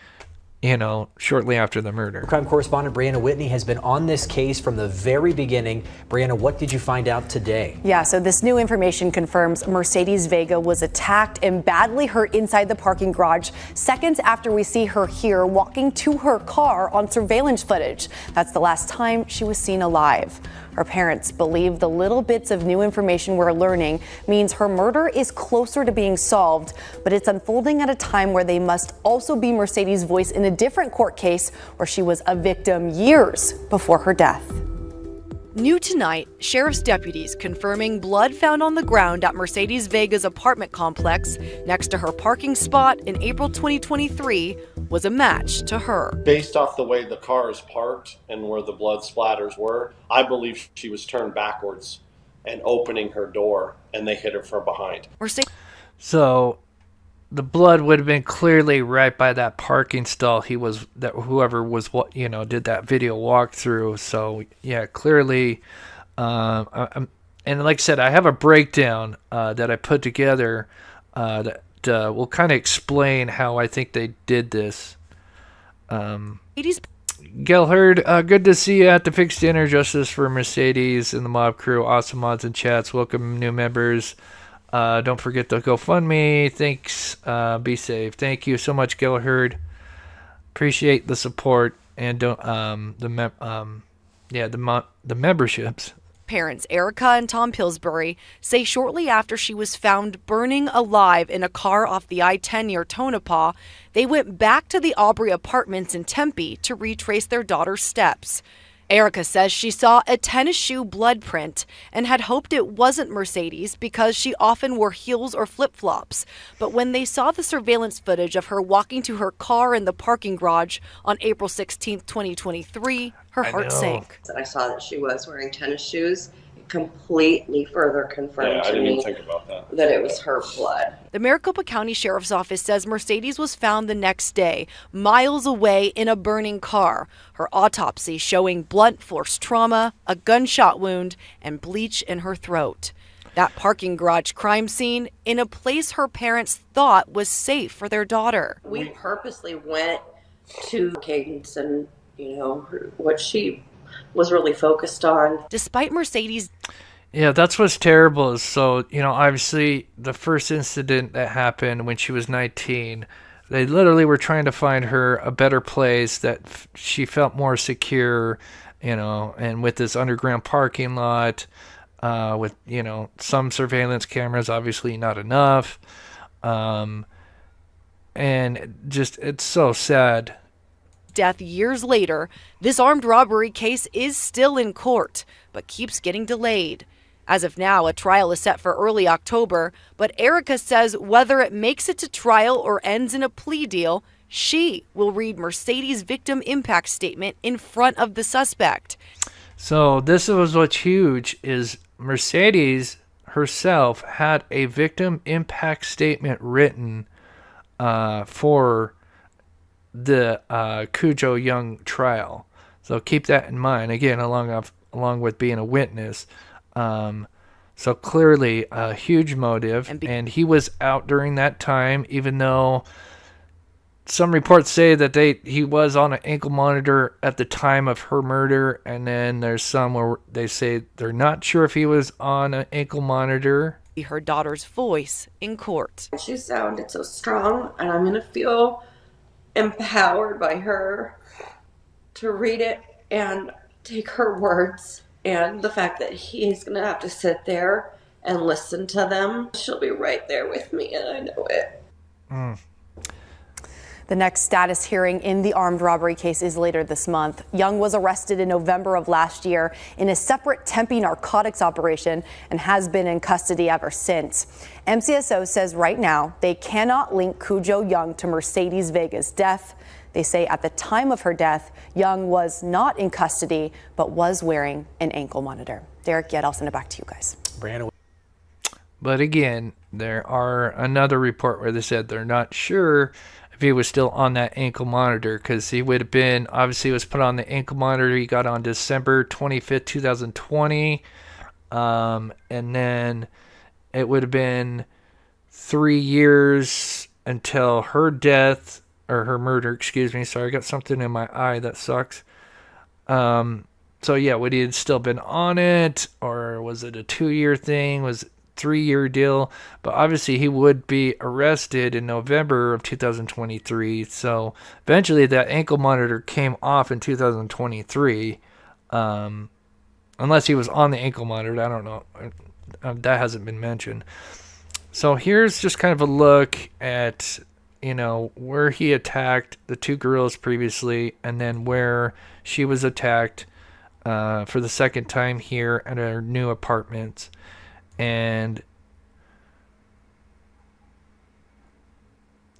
Speaker 1: shortly after the murder.
Speaker 16: Crime correspondent Brianna Whitney has been on this case from the very beginning. Brianna, what did you find out today?
Speaker 3: Yeah, so this new information confirms Mercedes Vega was attacked and badly hurt inside the parking garage seconds after we see her here walking to her car on surveillance footage. That's the last time she was seen alive. Her parents believe the little bits of new information we're learning means her murder is closer to being solved, but it's unfolding at a time where they must also be Mercedes' voice in a different court case where she was a victim years before her death. New tonight, sheriff's deputies confirming blood found on the ground at Mercedes Vega's apartment complex next to her parking spot in April 2023 was a match to her.
Speaker 17: Based off the way the car is parked and where the blood splatters were, I believe she was turned backwards and opening her door, and they hit her from behind.
Speaker 1: So the blood would have been clearly right by that parking stall whoever was did that video walkthrough. So yeah, clearly, and like I said, I have a breakdown that I put together that will kind of explain how I think they did this. Gail Hurd, good to see you at the Fixed Dinner. Justice for Mercedes and the mob crew. Awesome mods and chats. Welcome new members. Don't forget the GoFundMe. Thanks. Be safe. Thank you so much, Gail Hurd. Appreciate the support and the memberships.
Speaker 3: Parents Erica and Tom Pillsbury say shortly after she was found burning alive in a car off the I-10 near Tonopah, they went back to the Aubrey apartments in Tempe to retrace their daughter's steps. Erica says she saw a tennis shoe blood print and had hoped it wasn't Mercedes because she often wore heels or flip-flops. But when they saw the surveillance footage of her walking to her car in the parking garage on April 16, 2023, her heart sank.
Speaker 18: I saw that she was wearing tennis shoes.
Speaker 5: completely further confirmed
Speaker 17: Yeah, I
Speaker 5: to
Speaker 17: didn't
Speaker 5: me
Speaker 17: even think about that.
Speaker 5: that it was her blood.
Speaker 3: The Maricopa County Sheriff's Office says Mercedes was found the next day, miles away in a burning car. Her autopsy showing blunt force trauma, a gunshot wound, and bleach in her throat. That parking garage crime scene in a place her parents thought was safe for their daughter.
Speaker 5: We purposely went to Cadence and, what she was really focused on.
Speaker 3: Despite Mercedes.
Speaker 1: Yeah, that's what's terrible. Is so, obviously the first incident that happened when she was 19, they literally were trying to find her a better place that she felt more secure, and with this underground parking lot, with, some surveillance cameras, obviously not enough. And just, it's so sad.
Speaker 3: Death years later, this armed robbery case is still in court, but keeps getting delayed. As of now, a trial is set for early October, but Erica says whether it makes it to trial or ends in a plea deal, she will read Mercedes' victim impact statement in front of the suspect.
Speaker 1: So this was what's huge, is Mercedes herself had a victim impact statement written for the Cujo Young trial. So keep that in mind, again, along with being a witness. So clearly a huge motive, and he was out during that time, even though some reports say that he was on an ankle monitor at the time of her murder, and then there's some where they say they're not sure if he was on an ankle monitor.
Speaker 3: Her daughter's voice in court.
Speaker 5: She sounded so strong, and I'm going to feel empowered by her to read it and take her words, and the fact that he's going to have to sit there and listen to them. She'll be right there with me, and I know it.
Speaker 3: The next status hearing in the armed robbery case is later this month. Young was arrested in November of last year in a separate Tempe narcotics operation and has been in custody ever since. MCSO says right now they cannot link Cujo Young to Mercedes Vega's death. They say at the time of her death, Young was not in custody, but was wearing an ankle monitor. Derek, I'll send it back to you guys.
Speaker 16: Brianna.
Speaker 1: But again, there are another report where they said they're not sure if he was still on that ankle monitor, because he would have been, obviously was put on the ankle monitor. He got on December 25th, 2020. And then it would have been 3 years until her death, or her murder, excuse me. Sorry, I got something in my eye that sucks. So yeah, would he have still been on it, or was it a 2-year thing? Was it 3-year deal? But obviously he would be arrested in November of 2023. So eventually that ankle monitor came off in 2023. Unless he was on the ankle monitor, I don't know. That hasn't been mentioned. So here's just kind of a look at, where he attacked the 2 girls previously, and then where she was attacked for the second time here at her new apartment. And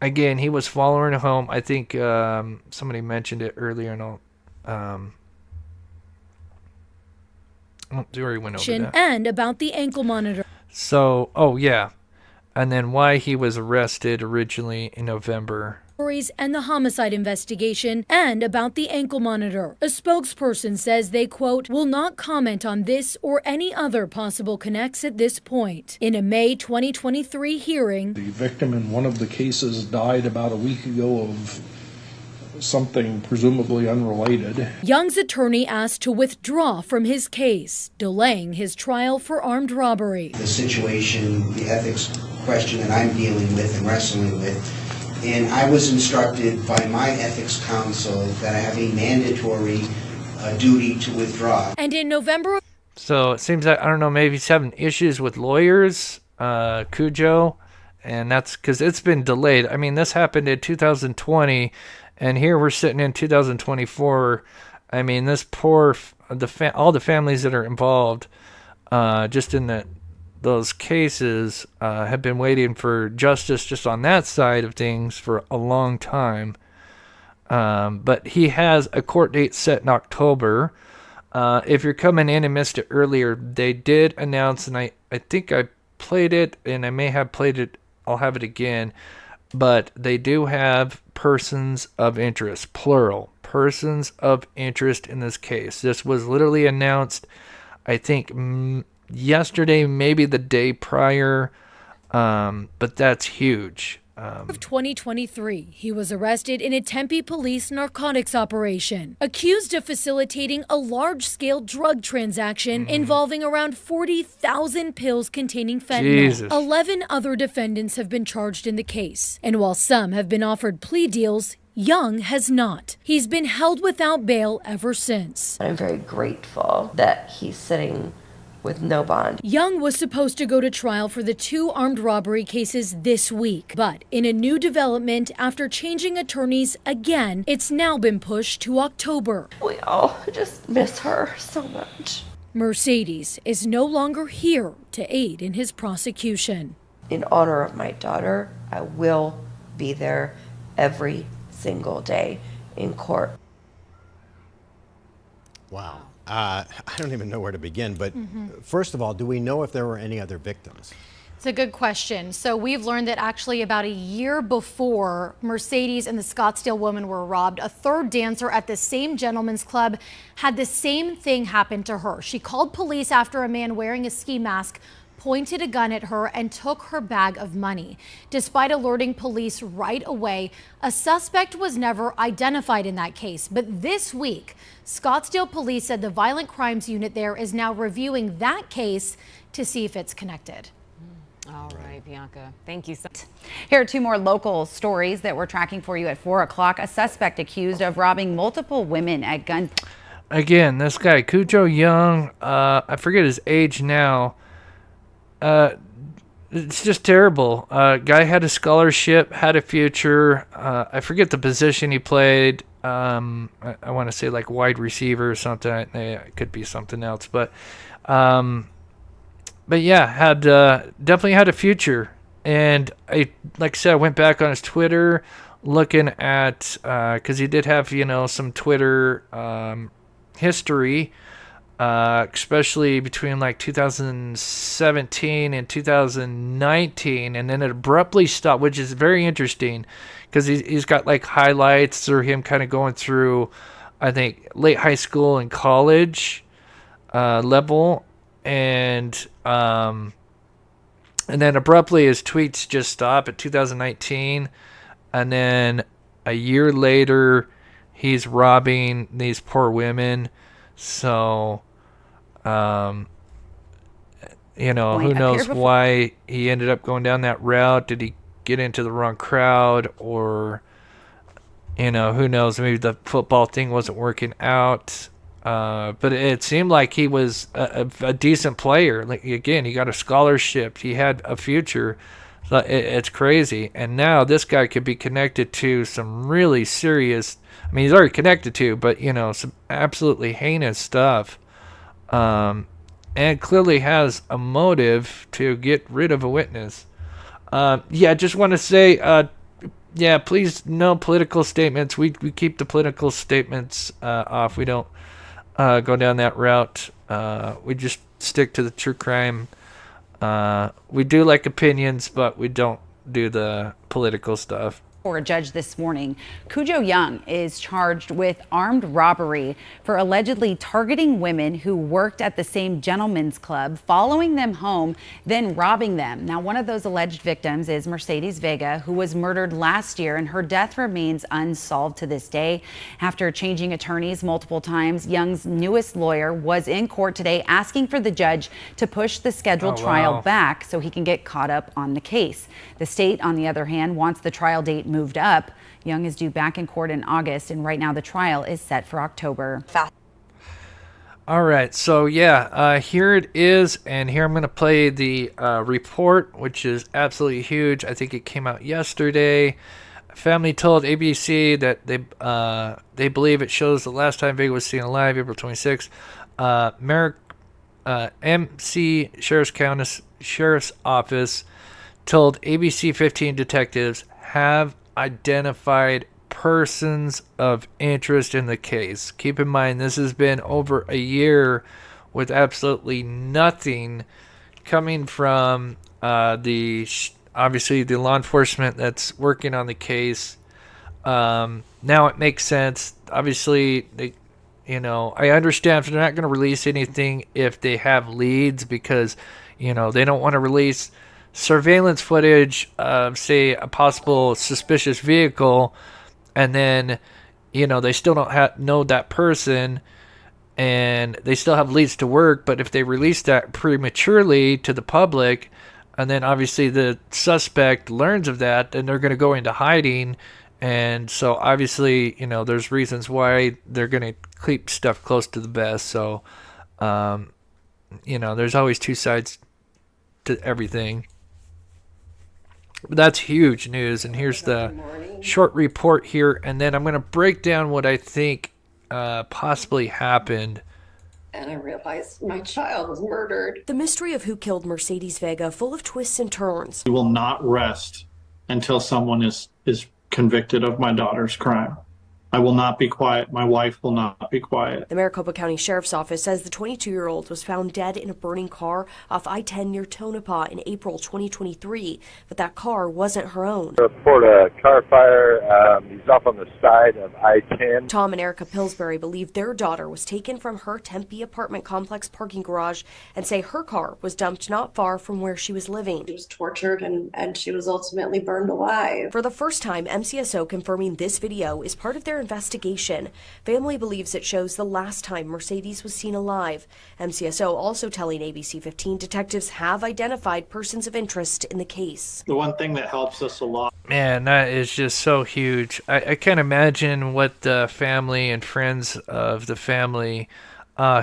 Speaker 1: again, he was following her home. I think somebody mentioned it earlier, and they already went over that.
Speaker 13: And about the ankle monitor.
Speaker 1: So, and then why he was arrested originally in November.
Speaker 13: And the homicide investigation, and about the ankle monitor. A spokesperson says they, quote, will not comment on this or any other possible connects at this point. In a May 2023 hearing,
Speaker 18: the victim in one of the cases died about a week ago of something presumably unrelated.
Speaker 13: Young's attorney asked to withdraw from his case, delaying his trial for armed robbery.
Speaker 19: The situation, the ethics question that I'm dealing with and wrestling with, and I was instructed by my ethics counsel that I have a mandatory duty to withdraw.
Speaker 13: And in November...
Speaker 1: So it seems like, I don't know, maybe he's having issues with lawyers, Cujo, and that's because it's been delayed. I mean, this happened in 2020, and here we're sitting in 2024. I mean, this poor, all the families that are involved just in those cases have been waiting for justice just on that side of things for a long time. But he has a court date set in October. If you're coming in and missed it earlier, they did announce, and I think I played it, and I may have played it. I'll have it again. But they do have persons of interest, plural, persons of interest in this case. This was literally announced, I think, yesterday, maybe the day prior, but that's huge.
Speaker 13: Of 2023, he was arrested in a Tempe police narcotics operation, accused of facilitating a large-scale drug transaction involving around 40,000 pills containing fentanyl.
Speaker 1: Jesus.
Speaker 13: 11 other defendants have been charged in the case, and while some have been offered plea deals, Young has not. He's been held without bail ever since.
Speaker 14: I'm very grateful that he's sitting with no bond.
Speaker 13: Young was supposed to go to trial for the 2 armed robbery cases this week, but in a new development, after changing attorneys again, it's now been pushed to October.
Speaker 14: We all just miss her so much.
Speaker 13: Mercedes is no longer here to aid in his prosecution.
Speaker 14: In honor of my daughter, I will be there every single day in court.
Speaker 20: Wow. I don't even know where to begin, but first of all, do we know if there were any other victims?
Speaker 21: It's a good question. So we've learned that actually about a year before Mercedes and the Scottsdale woman were robbed, a third dancer at the same gentleman's club had the same thing happen to her. She called police after a man wearing a ski mask pointed a gun at her and took her bag of money. Despite alerting police right away, a suspect was never identified in that case. But this week, Scottsdale police said the violent crimes unit there is now reviewing that case to see if it's connected.
Speaker 9: All right, Bianca, thank you so much. Here are 2 more local stories that we're tracking for you at 4 o'clock. A suspect accused of robbing multiple women at gun.
Speaker 1: Again, this guy, Cujo Young, I forget his age now. It's just terrible. Guy had a scholarship, had a future. I forget the position he played. I want to say like wide receiver or something. It could be something else, but yeah, had definitely had a future. And like I said, I went back on his Twitter, looking at because he did have some Twitter history. Especially between like 2017 and 2019, and then it abruptly stopped, which is very interesting because he's got like highlights or him kind of going through, I think, late high school and college level, and then abruptly his tweets just stop at 2019, and then a year later he's robbing these poor women. So who knows why he ended up going down that route. Did he get into the wrong crowd, or who knows, maybe the football thing wasn't working out. But it seemed like he was a decent player. Like, again, he got a scholarship, he had a future. So it's crazy. And now this guy could be connected to some really serious, I mean, he's already connected to, but some absolutely heinous stuff. And clearly has a motive to get rid of a witness. Just want to say, please, no political statements. We keep the political statements off. We don't go down that route. We just stick to the true crime. We do like opinions, but we don't do the political stuff.
Speaker 9: For a judge this morning, Cujo Young is charged with armed robbery for allegedly targeting women who worked at the same gentleman's club, following them home, then robbing them. Now, one of those alleged victims is Mercedes Vega, who was murdered last year, and her death remains unsolved to this day. After changing attorneys multiple times, Young's newest lawyer was in court today asking for the judge to push the scheduled trial back so he can get caught up on the case. The state, on the other hand, wants the trial date moved up. Young is due back in court in August, and right now the trial is set for October.
Speaker 1: All right, so here it is, and here I'm going to play the report, which is absolutely huge. I think it came out yesterday. Family told ABC that they believe it shows the last time Vega was seen alive, April 26th. MC Sheriff's Office told ABC 15 detectives have identified persons of interest in the case. Keep in mind, this has been over a year with absolutely nothing coming from obviously the law enforcement that's working on the case. Now it makes sense. Obviously, I understand if they're not going to release anything if they have leads, because, they don't want to release surveillance footage of, say, a possible suspicious vehicle, and then, they still don't know that person, and they still have leads to work. But if they release that prematurely to the public, and then obviously the suspect learns of that, then they're going to go into hiding. And so obviously, there's reasons why they're going to keep stuff close to the vest. So, there's always two sides to everything. But that's huge news. And here's the short report here. And then I'm going to break down what I think possibly happened.
Speaker 5: And I realized my child was murdered.
Speaker 6: The mystery of who killed Mercedes Vega, full of twists and turns.
Speaker 18: We will not rest until someone is convicted of my daughter's crime. I will not be quiet. My wife will not be quiet.
Speaker 6: The Maricopa County Sheriff's Office says the 22-year-old was found dead in a burning car off I-10 near Tonopah in April 2023, but that car wasn't her own.
Speaker 7: Report a car fire. He's off on the side of I-10.
Speaker 6: Tom and Erica Pillsbury believe their daughter was taken from her Tempe apartment complex parking garage and say her car was dumped not far from where she was living.
Speaker 5: She was tortured and she was ultimately burned alive.
Speaker 6: For the first time, MCSO confirming this video is part of their investigation. Family believes it shows the last time Mercedes was seen alive. MCSO also telling ABC 15 detectives have identified persons of interest in the case.
Speaker 18: The one thing that helps us a lot.
Speaker 1: Man, that is just so huge. I can't imagine what the family and friends of the family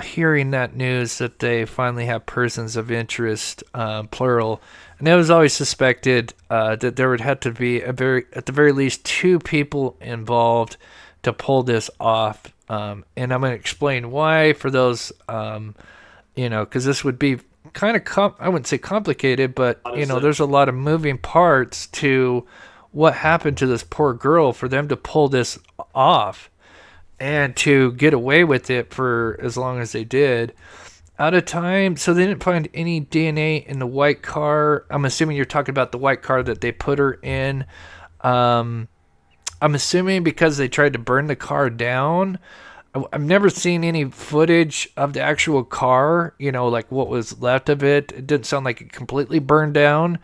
Speaker 1: hearing that news that they finally have persons of interest, plural. And it was always suspected that there would have to be at the very least two people involved to pull this off. And I'm going to explain why for those, because this would be kind of, I wouldn't say complicated, but, there's a lot of moving parts to what happened to this poor girl for them to pull this off and to get away with it for as long as they did. Out of time, so they didn't find any DNA in the white car. I'm assuming you're talking about the white car that they put her in. I'm assuming because they tried to burn the car down. I've never seen any footage of the actual car, like what was left of it. It didn't sound like it completely burned down.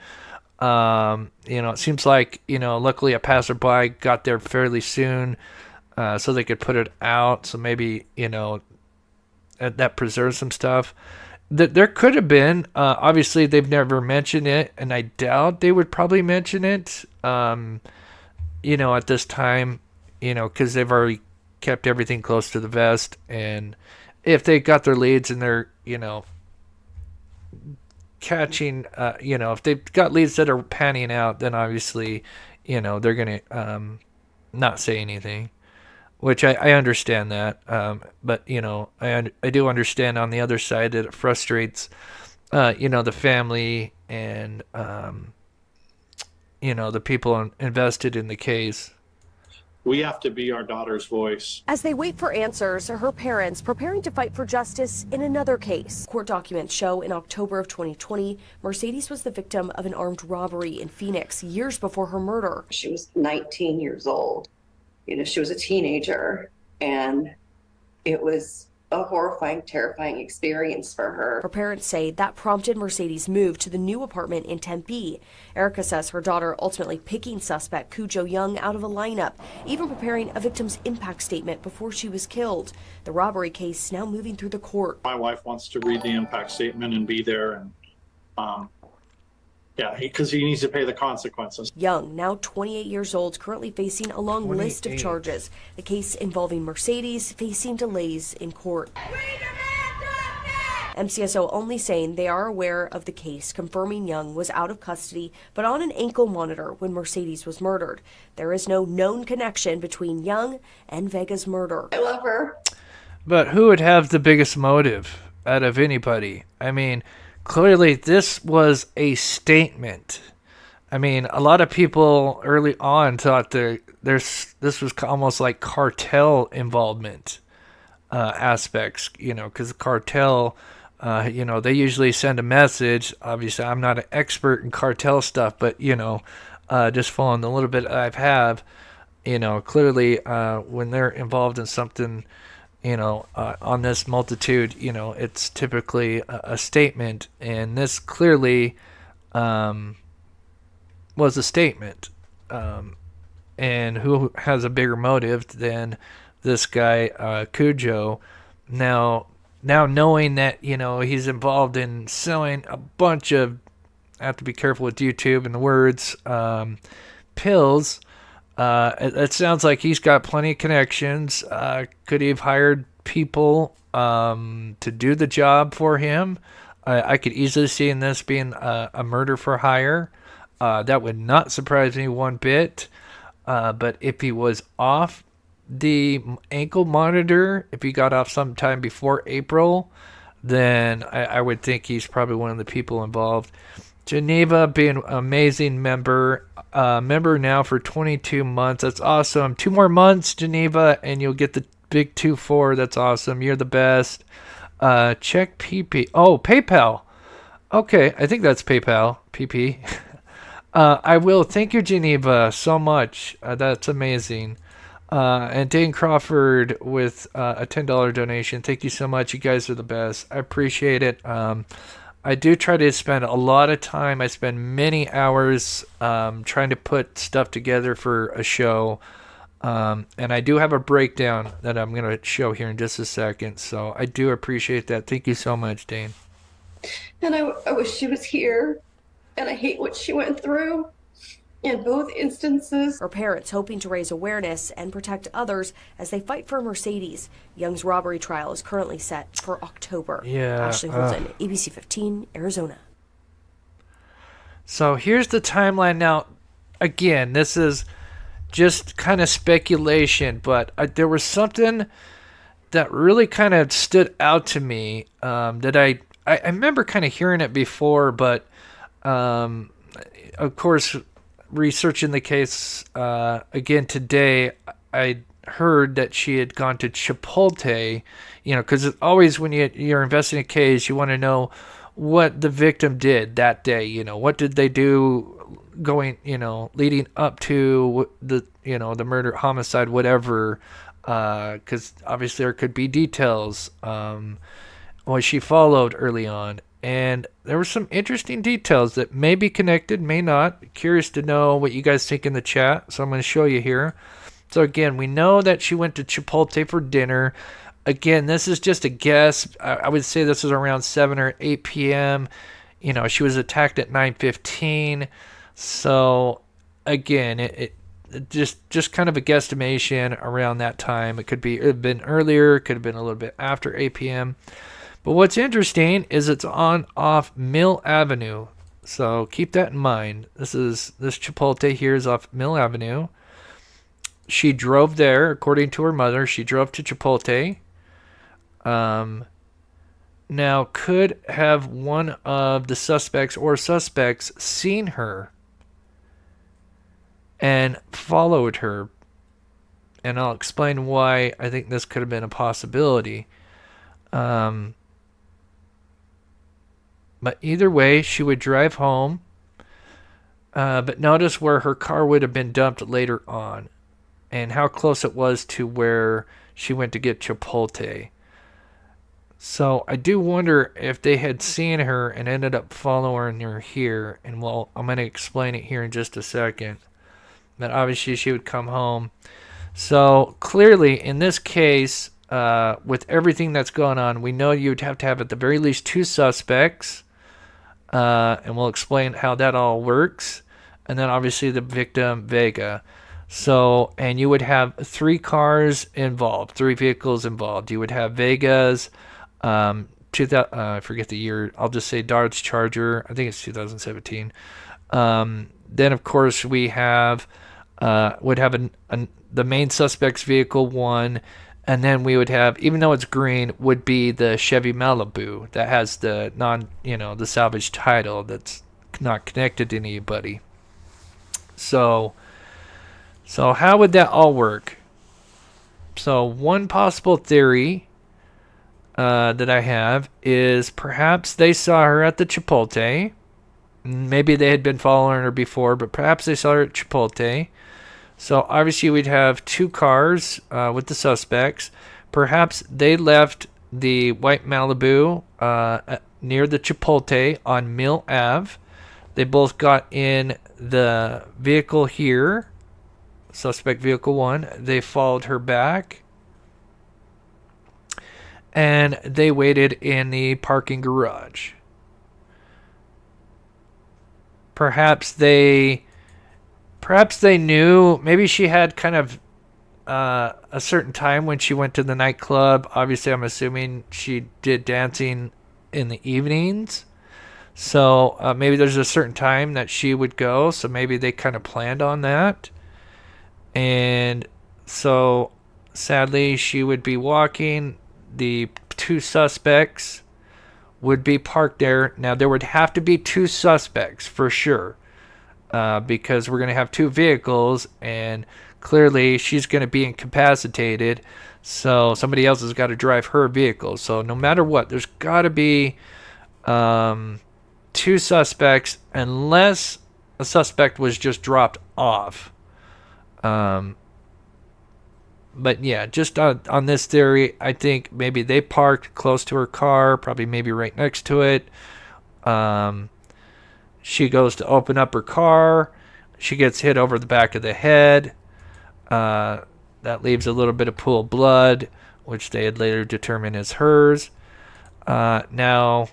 Speaker 1: It seems like, luckily a passerby got there fairly soon, so they could put it out. So maybe, that preserves some stuff. There could have been, obviously they've never mentioned it, and I doubt they would probably mention it, at this time, because they've already kept everything close to the vest. And if they got their leads and they're, catching, if they've got leads that are panning out, then obviously, they're going to not say anything, which I understand that. But, I do understand on the other side that it frustrates, the family and, the people invested in the case.
Speaker 18: We have to be our daughter's voice.
Speaker 6: As they wait for answers, her parents preparing to fight for justice in another case. Court documents show in October of 2020, Mercedes was the victim of an armed robbery in Phoenix years before her murder.
Speaker 5: She was 19 years old. She was a teenager, and it was a horrifying, terrifying experience for her.
Speaker 6: Her parents say that prompted Mercedes' move to the new apartment in Tempe. Erica says her daughter ultimately picking suspect Cujo Young out of a lineup, even preparing a victim's impact statement before she was killed. The robbery case now moving through the court.
Speaker 18: My wife wants to read the impact statement and be there, and because he needs to pay the consequences.
Speaker 6: Young, now 28 years old, currently facing a long list of charges. The case involving Mercedes facing delays in court. MCSO only saying they are aware of the case, confirming Young was out of custody but on an ankle monitor when Mercedes was murdered. There is no known connection between Young and Vega's murder.
Speaker 5: I love her.
Speaker 1: But who would have the biggest motive out of anybody? I mean, clearly this was a statement. I mean, a lot of people early on thought this was almost like cartel involvement aspects, because the cartel, they usually send a message. Obviously, I'm not an expert in cartel stuff, but, just following the little bit I've have, clearly when they're involved in something, on this multitude, it's typically a statement. And this clearly was a statement. And who has a bigger motive than this guy, Cujo? Now knowing that, he's involved in selling a bunch of, I have to be careful with YouTube and the words, pills. It sounds like he's got plenty of connections. Could he have hired people to do the job for him? I could easily see in this being a murder for hire. That would not surprise me one bit. But if he was off the ankle monitor, if he got off sometime before April, then I would think he's probably one of the people involved. Geneva being an amazing member now for 22 months. That's awesome. 2 more months, Geneva, and you'll get the big 2-4. That's awesome. You're the best. Check PP. Oh, PayPal. Okay, I think that's PayPal. PP. I will. Thank you, Geneva, so much. That's amazing. And Dane Crawford with a $10 donation. Thank you so much. You guys are the best. I appreciate it. I do try to spend a lot of time. I spend many hours trying to put stuff together for a show. And I do have a breakdown that I'm going to show here in just a second. So I do appreciate that. Thank you so much, Dane.
Speaker 5: And I wish she was here. And I hate what she went through in both instances.
Speaker 6: Her parents hoping to raise awareness and protect others as they fight for Mercedes. Young's robbery trial is currently set for October.
Speaker 1: Yeah.
Speaker 6: Ashley Holton, ABC 15, Arizona.
Speaker 1: So here's the timeline now. Again, this is just kind of speculation, but there was something that really kind of stood out to me that I remember kind of hearing it before, but of course, researching the case again today, I heard that she had gone to Chipotle, because always when you're investigating a case, you want to know what the victim did that day. What did they do going, leading up to the, the murder, homicide, whatever, because obviously there could be details what she followed early on. And there were some interesting details that may be connected, may not. Curious to know what you guys think in the chat, so I'm going to show you here. So again, we know that she went to Chipotle for dinner. Again, this is just a guess. I would say this was around 7 or 8 p.m. She was attacked at 9:15. So again, it just kind of a guesstimation around that time. It could have been earlier, it could have been a little bit after 8 p.m. But what's interesting is it's off Mill Avenue. So keep that in mind. This Chipotle here is off Mill Avenue. She drove there, according to her mother. She drove to Chipotle. Now, could have one of the suspects or suspects seen her and followed her? And I'll explain why I think this could have been a possibility. But either way, she would drive home. But notice where her car would have been dumped later on, and how close it was to where she went to get Chipotle. So I do wonder if they had seen her and ended up following her here. And well, I'm going to explain it here in just a second. But obviously she would come home. So clearly in this case, with everything that's going on, we know you'd have to have at the very least 2 suspects. And we'll explain how that all works. And then obviously the victim, Vega. So, and you would have 3 cars involved, 3 vehicles involved. You would have Vega's, I forget the year, I'll just say Dodge Charger. I think it's 2017. Then of course we have, would have the main suspect's vehicle 1. And then we would have, even though it's green, would be the Chevy Malibu that has the the salvage title that's not connected to anybody. So how would that all work? So one possible theory that I have is perhaps they saw her at the Chipotle. Maybe they had been following her before, but perhaps they saw her at Chipotle. So obviously we'd have two cars with the suspects. Perhaps they left the white Malibu near the Chipotle on Mill Ave. They both got in the vehicle here, suspect vehicle 1. They followed her back, and they waited in the parking garage. Perhaps they knew, maybe she had kind of a certain time when she went to the nightclub. Obviously, I'm assuming she did dancing in the evenings. So maybe there's a certain time that she would go. So maybe they kind of planned on that. And so sadly, she would be walking. The two suspects would be parked there. Now, there would have to be two suspects for sure. Because we're going to have two vehicles, and clearly she's going to be incapacitated, so somebody else has got to drive her vehicle. So no matter what, there's got to be two suspects, unless a suspect was just dropped off. But yeah, just on this theory, I think maybe they parked close to her car, probably maybe right next to it. She goes to open up her car. She gets hit over the back of the head. That leaves a little bit of pool of blood, which they had later determined as hers. Now,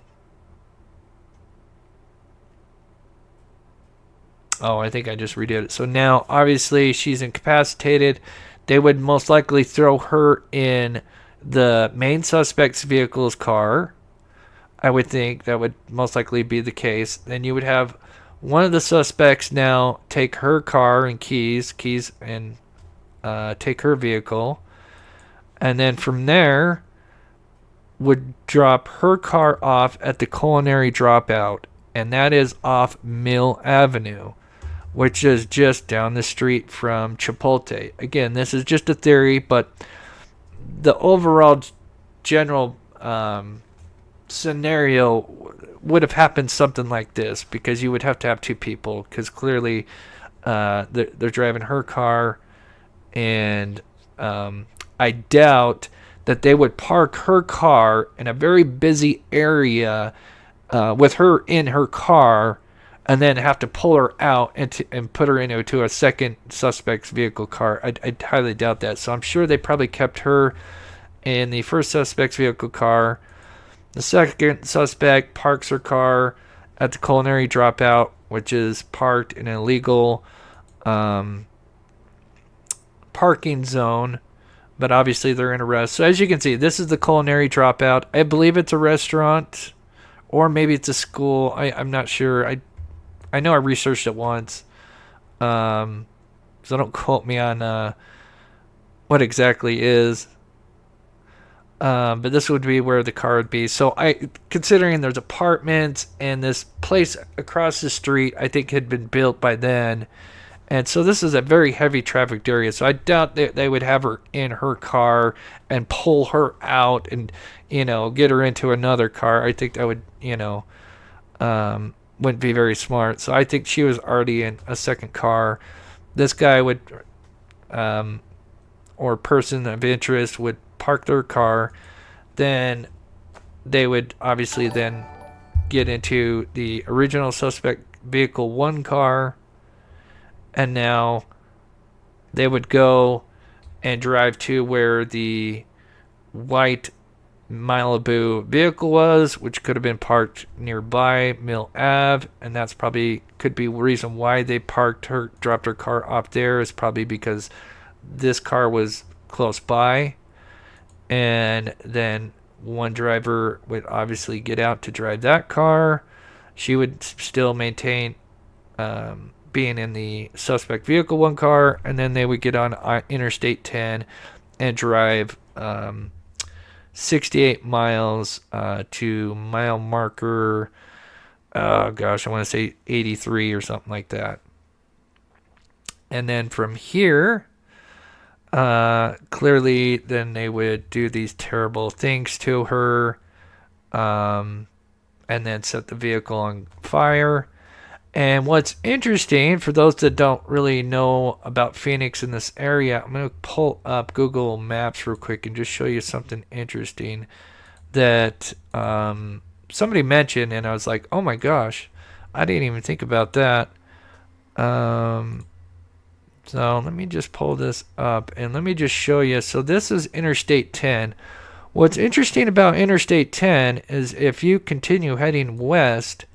Speaker 1: I think I just redid it. So now, obviously, she's incapacitated. They would most likely throw her in the main suspect's vehicle's car. I would think that would most likely be the case. Then you would have one of the suspects now take her car and keys and take her vehicle. And then from there would drop her car off at the Culinary Dropout. And that is off Mill Avenue, which is just down the street from Chipotle. Again, this is just a theory, but the overall general scenario would have happened something like this, because you would have to have two people, because clearly they're driving her car, and I doubt that they would park her car in a very busy area with her in her car and then have to pull her out and put her into a second suspect's vehicle car. I highly doubt that. So I'm sure they probably kept her in the first suspect's vehicle car. The second suspect parks her car at the Culinary Dropout, which is parked in an illegal parking zone, but obviously they're in arrest. So as you can see, this is the Culinary Dropout. I believe it's a restaurant, or maybe it's a school. I'm not sure. I know I researched it once, so don't quote me on what exactly is. But this would be where the car would be. So considering there's apartments and this place across the street, I think had been built by then. And so this is a very heavy trafficked area. So I doubt they would have her in her car and pull her out and, get her into another car. I think that would, wouldn't be very smart. So I think she was already in a second car. This guy would, or person of interest would park their car. Then they would obviously then get into the original suspect vehicle 1 car. And now they would go and drive to where the white Malibu vehicle was, which could have been parked nearby Mill Ave, and that's probably could be the reason why they dropped her car off there, is probably because this car was close by. And then one driver would obviously get out to drive that car. She would still maintain being in the suspect vehicle 1 car, and then they would get on Interstate 10 and drive 68 miles to mile marker, I want to say 83 or something like that. And then from here, clearly then they would do these terrible things to her, and then set the vehicle on fire. And what's interesting, for those that don't really know about Phoenix in this area, I'm going to pull up Google Maps real quick and just show you something interesting that somebody mentioned, and I was like, oh my gosh, I didn't even think about that. So let me just pull this up, and let me just show you. So this is Interstate 10. What's interesting about Interstate 10 is if you continue heading west,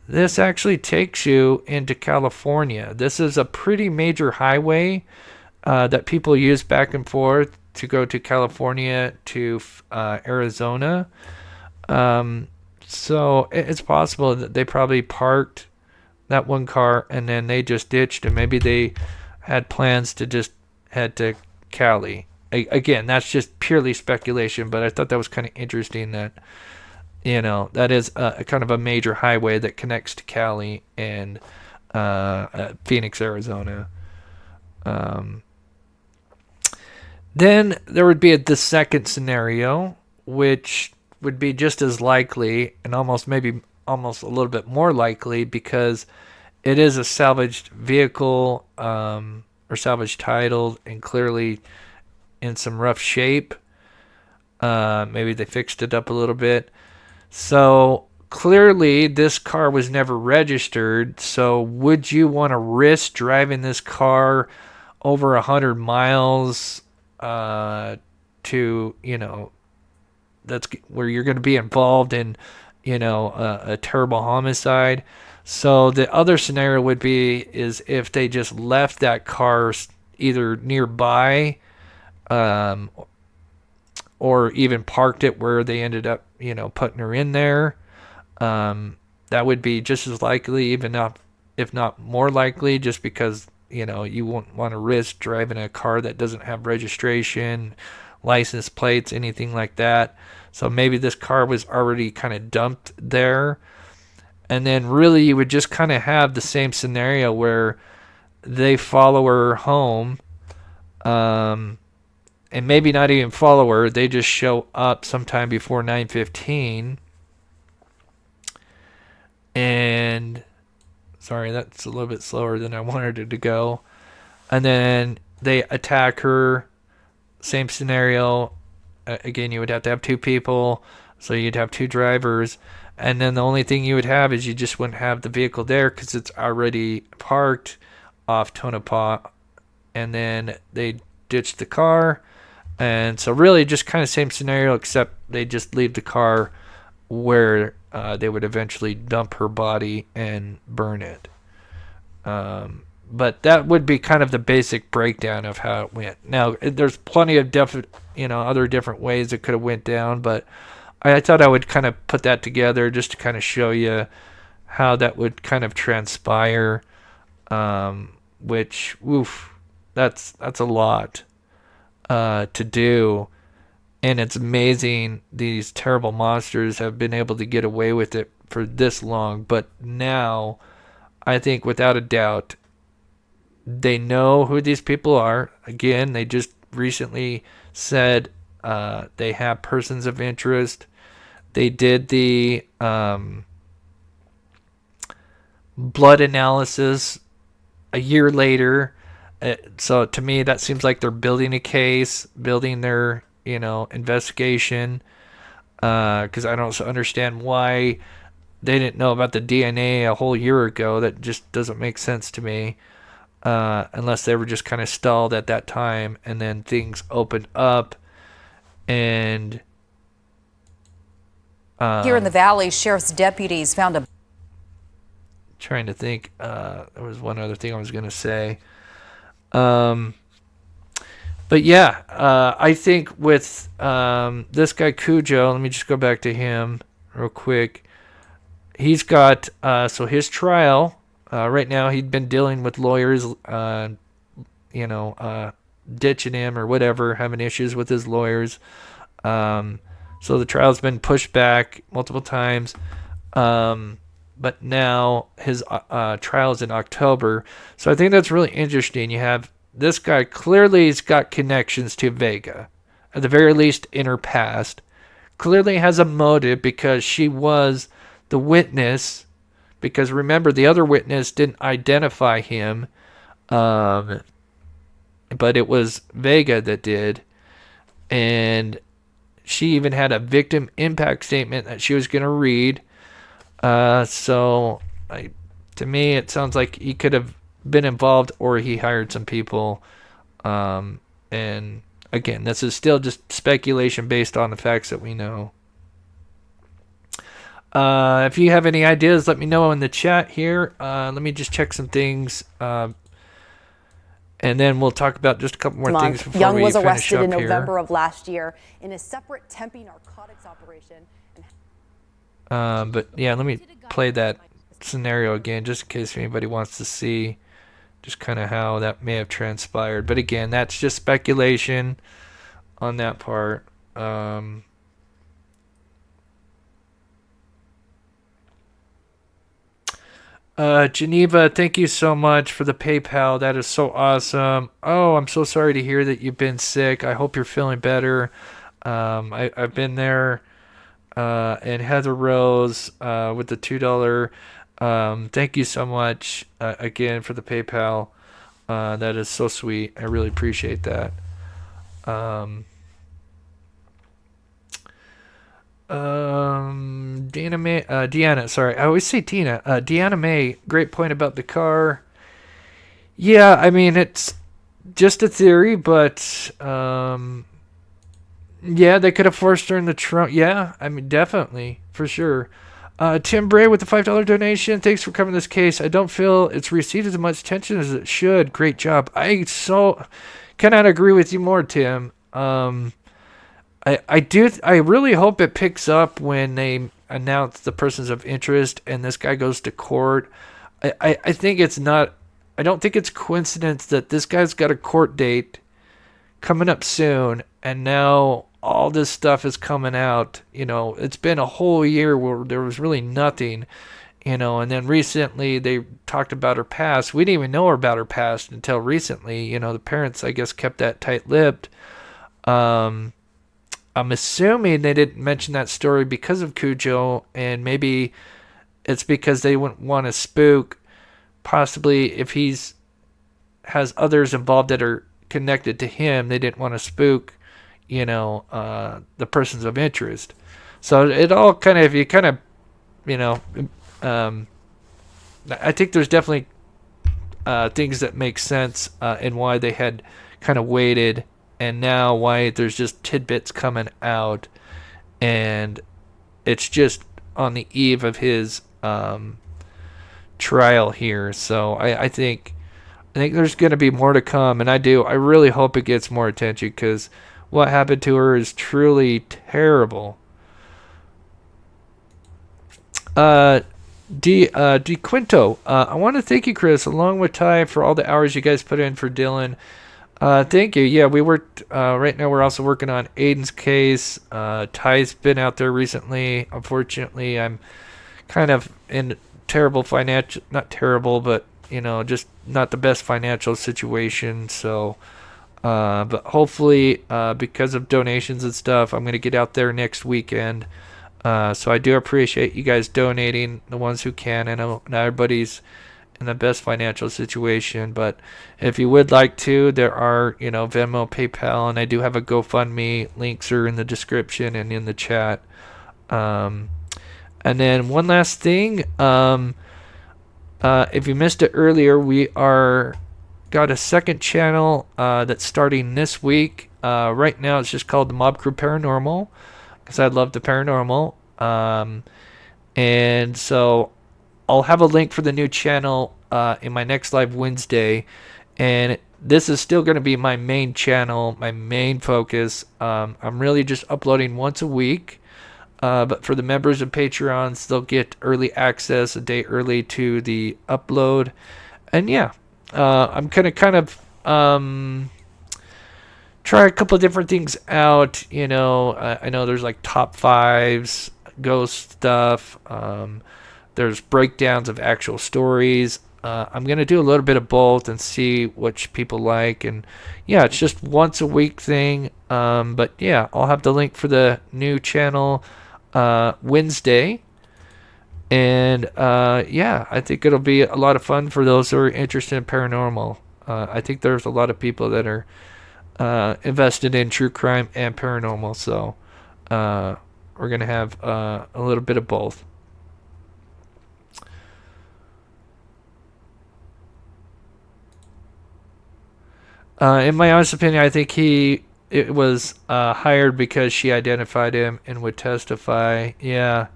Speaker 1: this actually takes you into California. This is a pretty major highway that people use back and forth to go to California to Arizona. So it's possible that they probably parked that one car and then they just ditched, and maybe they had plans to just head to Cali. Again, that's just purely speculation, but I thought that was kind of interesting that, you know, that is a kind of a major highway that connects to Cali and Phoenix, Arizona. Then there would be the second scenario, which would be just as likely and almost a little bit more likely, because it is a salvaged vehicle, or salvage title, and clearly in some rough shape. Maybe they fixed it up a little bit. So clearly this car was never registered. So would you want to risk driving this car over 100 miles to, you know, that's where you're going to be involved in, you know, a terrible homicide? So the other scenario would be is if they just left that car either nearby, or even parked it where they ended up, you know, putting her in there. That would be just as likely, if not more likely, just because, you know, you won't want to risk driving a car that doesn't have registration, license plates, anything like that. So maybe this car was already kind of dumped there. And then really you would just kind of have the same scenario where they follow her home, and maybe not even follow her. They just show up sometime before 9:15. And sorry, that's a little bit slower than I wanted it to go. And then they attack her. Same scenario. Again, you would have to have two people, so you'd have two drivers. And then the only thing you would have is you just wouldn't have the vehicle there because it's already parked off Tonopah. And then they ditch the car. And so really just kind of same scenario, except they just leave the car where they would eventually dump her body and burn it. But that would be kind of the basic breakdown of how it went. Now, there's plenty of other different ways it could have went down, but I thought I would kind of put that together just to kind of show you how that would kind of transpire. Which, oof, that's a lot to do. And it's amazing these terrible monsters have been able to get away with it for this long. But now, I think without a doubt, they know who these people are. Again, they just recently said they have persons of interest. They did the blood analysis a year later. So to me, that seems like they're building a case, building their, investigation. Because I don't understand why they didn't know about the DNA a whole year ago. That just doesn't make sense to me. Unless they were just kind of stalled at that time, and then things opened up. And
Speaker 8: here in the Valley, sheriff's deputies found a...
Speaker 1: Trying to think. There was one other thing I was going to say. But yeah, I think with this guy Cujo, let me just go back to him real quick. He's got, so his trial, right now he'd been dealing with lawyers, ditching him or whatever, having issues with his lawyers. So the trial's been pushed back multiple times. but now his trial is in October. So I think that's really interesting. You have this guy, clearly he's got connections to Vega, at the very least in her past. Clearly has a motive because she was the witness. Because remember, the other witness didn't identify him, but it was Vega that did. And she even had a victim impact statement that she was going to read. To me, it sounds like he could have been involved or he hired some people. And again, this is still just speculation based on the facts that we know. If you have any ideas, let me know in the chat here. Let me just check some things. And then we'll talk about just a couple more things before
Speaker 3: Young
Speaker 1: we
Speaker 3: was
Speaker 1: finish
Speaker 3: arrested
Speaker 1: up
Speaker 3: in
Speaker 1: here.
Speaker 3: November of last year in a separate Tempe narcotics operation.
Speaker 1: But yeah, let me play that scenario again, just in case anybody wants to see just kind of how that may have transpired. But again, that's just speculation on that part. Geneva, thank you so much for the PayPal. That is so awesome. Oh, I'm so sorry to hear that you've been sick. I hope you're feeling better. I've been there. And Heather Rose with the $2. Thank you so much again for the PayPal. That is so sweet. I really appreciate that. Deanna, sorry, I always say Tina. Deanna May, great point about the car. Yeah, I mean, it's just a theory, but yeah, they could have forced her in the trunk. Yeah, I mean, definitely, for sure. Tim Bray with the $5 donation. Thanks for covering this case. I don't feel it's received as much attention as it should. Great job. I so cannot agree with you more, Tim. I really hope it picks up when they announce the persons of interest and this guy goes to court. I think it's not, I don't think it's coincidence that this guy's got a court date coming up soon and now all this stuff is coming out. You know, it's been a whole year where there was really nothing, you know, and then recently they talked about her past. We didn't even know about her past until recently. You know, the parents, I guess, kept that tight-lipped. I'm assuming they didn't mention that story because of Cujo, and maybe it's because they wouldn't want to spook, possibly if he's has others involved that are connected to him, they didn't want to spook, you know, the persons of interest. So it all kind of, you kind of, you know, I think there's definitely things that make sense in why they had kind of waited, and now why there's just tidbits coming out, and it's just on the eve of his trial here. So I think there's going to be more to come, and I really hope it gets more attention, because what happened to her is truly terrible. Di Quinto, I want to thank you, Chris, along with Ty, for all the hours you guys put in for Dylan. Thank you. Yeah, we worked, right now we're also working on Aidan's case. Ty's been out there recently. Unfortunately, I'm kind of in terrible financial, not terrible, but, you know, just not the best financial situation. So, but hopefully, because of donations and stuff, I'm going to get out there next weekend. So I do appreciate you guys donating, the ones who can. I know not everybody's in the best financial situation, but if you would like to, there are, you know, Venmo, PayPal, and I do have a GoFundMe. Links are in the description and in the chat. And then one last thing, if you missed it earlier, we got a second channel that's starting this week. Right now it's just called the Mob Crew Paranormal, because I love the paranormal. And so I'll have a link for the new channel in my next live Wednesday, and this is still going to be my main channel, my main focus. I'm really just uploading once a week, but for the members of Patreons, they'll get early access a day early to the upload. And yeah, I'm gonna kind of try a couple of different things out. You know, I know there's like top fives, ghost stuff. there's breakdowns of actual stories. I'm going to do a little bit of both and see which people like. And yeah, it's just once a week thing. But yeah, I'll have the link for the new channel Wednesday. And yeah, I think it'll be a lot of fun for those who are interested in paranormal. I think there's a lot of people that are invested in true crime and paranormal. So we're going to have a little bit of both. In my honest opinion, I think it was hired because she identified him and would testify. Yeah.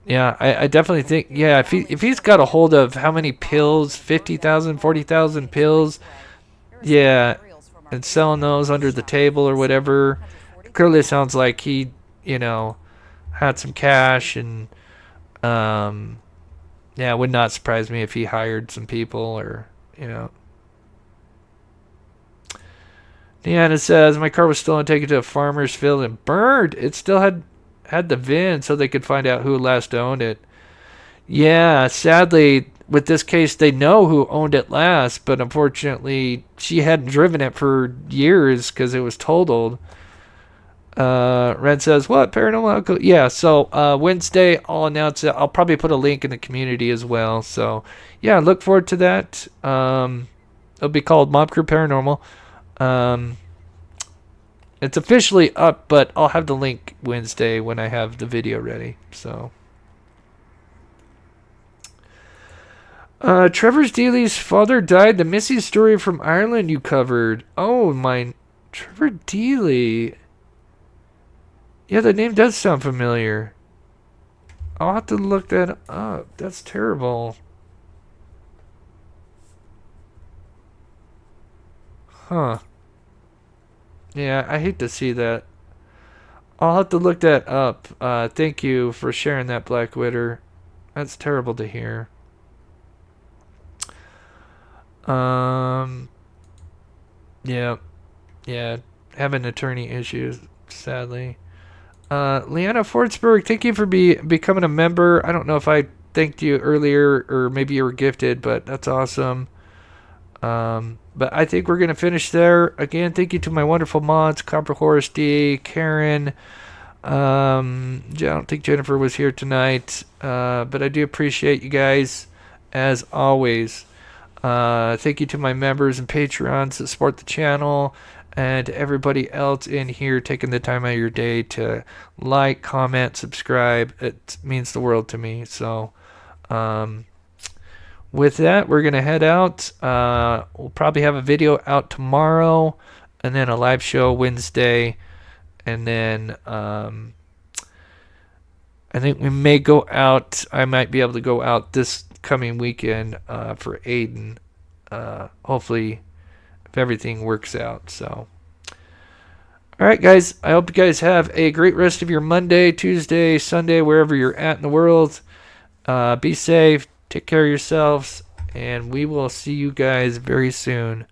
Speaker 1: Yeah, I definitely think, yeah, if he's got a hold of how many pills, 50,000, 40,000 pills, yeah, and selling those under the table or whatever, it clearly sounds like he, had some cash. And yeah, it would not surprise me if he hired some people or, Deanna says, my car was stolen, taken to a farmer's field and burned. It still had the VIN so they could find out who last owned it. Yeah, sadly, with this case, they know who owned it last, but unfortunately, she hadn't driven it for years because it was totaled. Red says, what? Paranormal alcohol? Yeah, so Wednesday, I'll announce it. I'll probably put a link in the community as well. So, yeah, look forward to that. It'll be called Mob Crew Paranormal. It's officially up, but I'll have the link Wednesday when I have the video ready. So, Trevor Dealey's father died. The missing story from Ireland you covered. Oh, my. Trevor Dealey. Yeah, the name does sound familiar. I'll have to look that up. That's terrible. Huh. Yeah, I hate to see that. I'll have to look that up. Thank you for sharing that, Black Witter. That's terrible to hear. Yeah. Yeah. Having attorney issues, sadly. Leanna Fordsburg, thank you for becoming a member. I don't know if I thanked you earlier or maybe you were gifted, but that's awesome. But I think we're going to finish there. Again, thank you to my wonderful mods, Copper Horse D, Karen. I don't think Jennifer was here tonight, but I do appreciate you guys, as always. Thank you to my members and Patreons that support the channel, and to everybody else in here taking the time out of your day to like, comment, subscribe. It means the world to me. So, with that, we're going to head out. We'll probably have a video out tomorrow, and then a live show Wednesday. And then I think we may go out. I might be able to go out this coming weekend for Aidan. Hopefully, if everything works out. So, all right, guys. I hope you guys have a great rest of your Monday, Tuesday, Sunday, wherever you're at in the world. Be safe. Take care of yourselves, and we will see you guys very soon.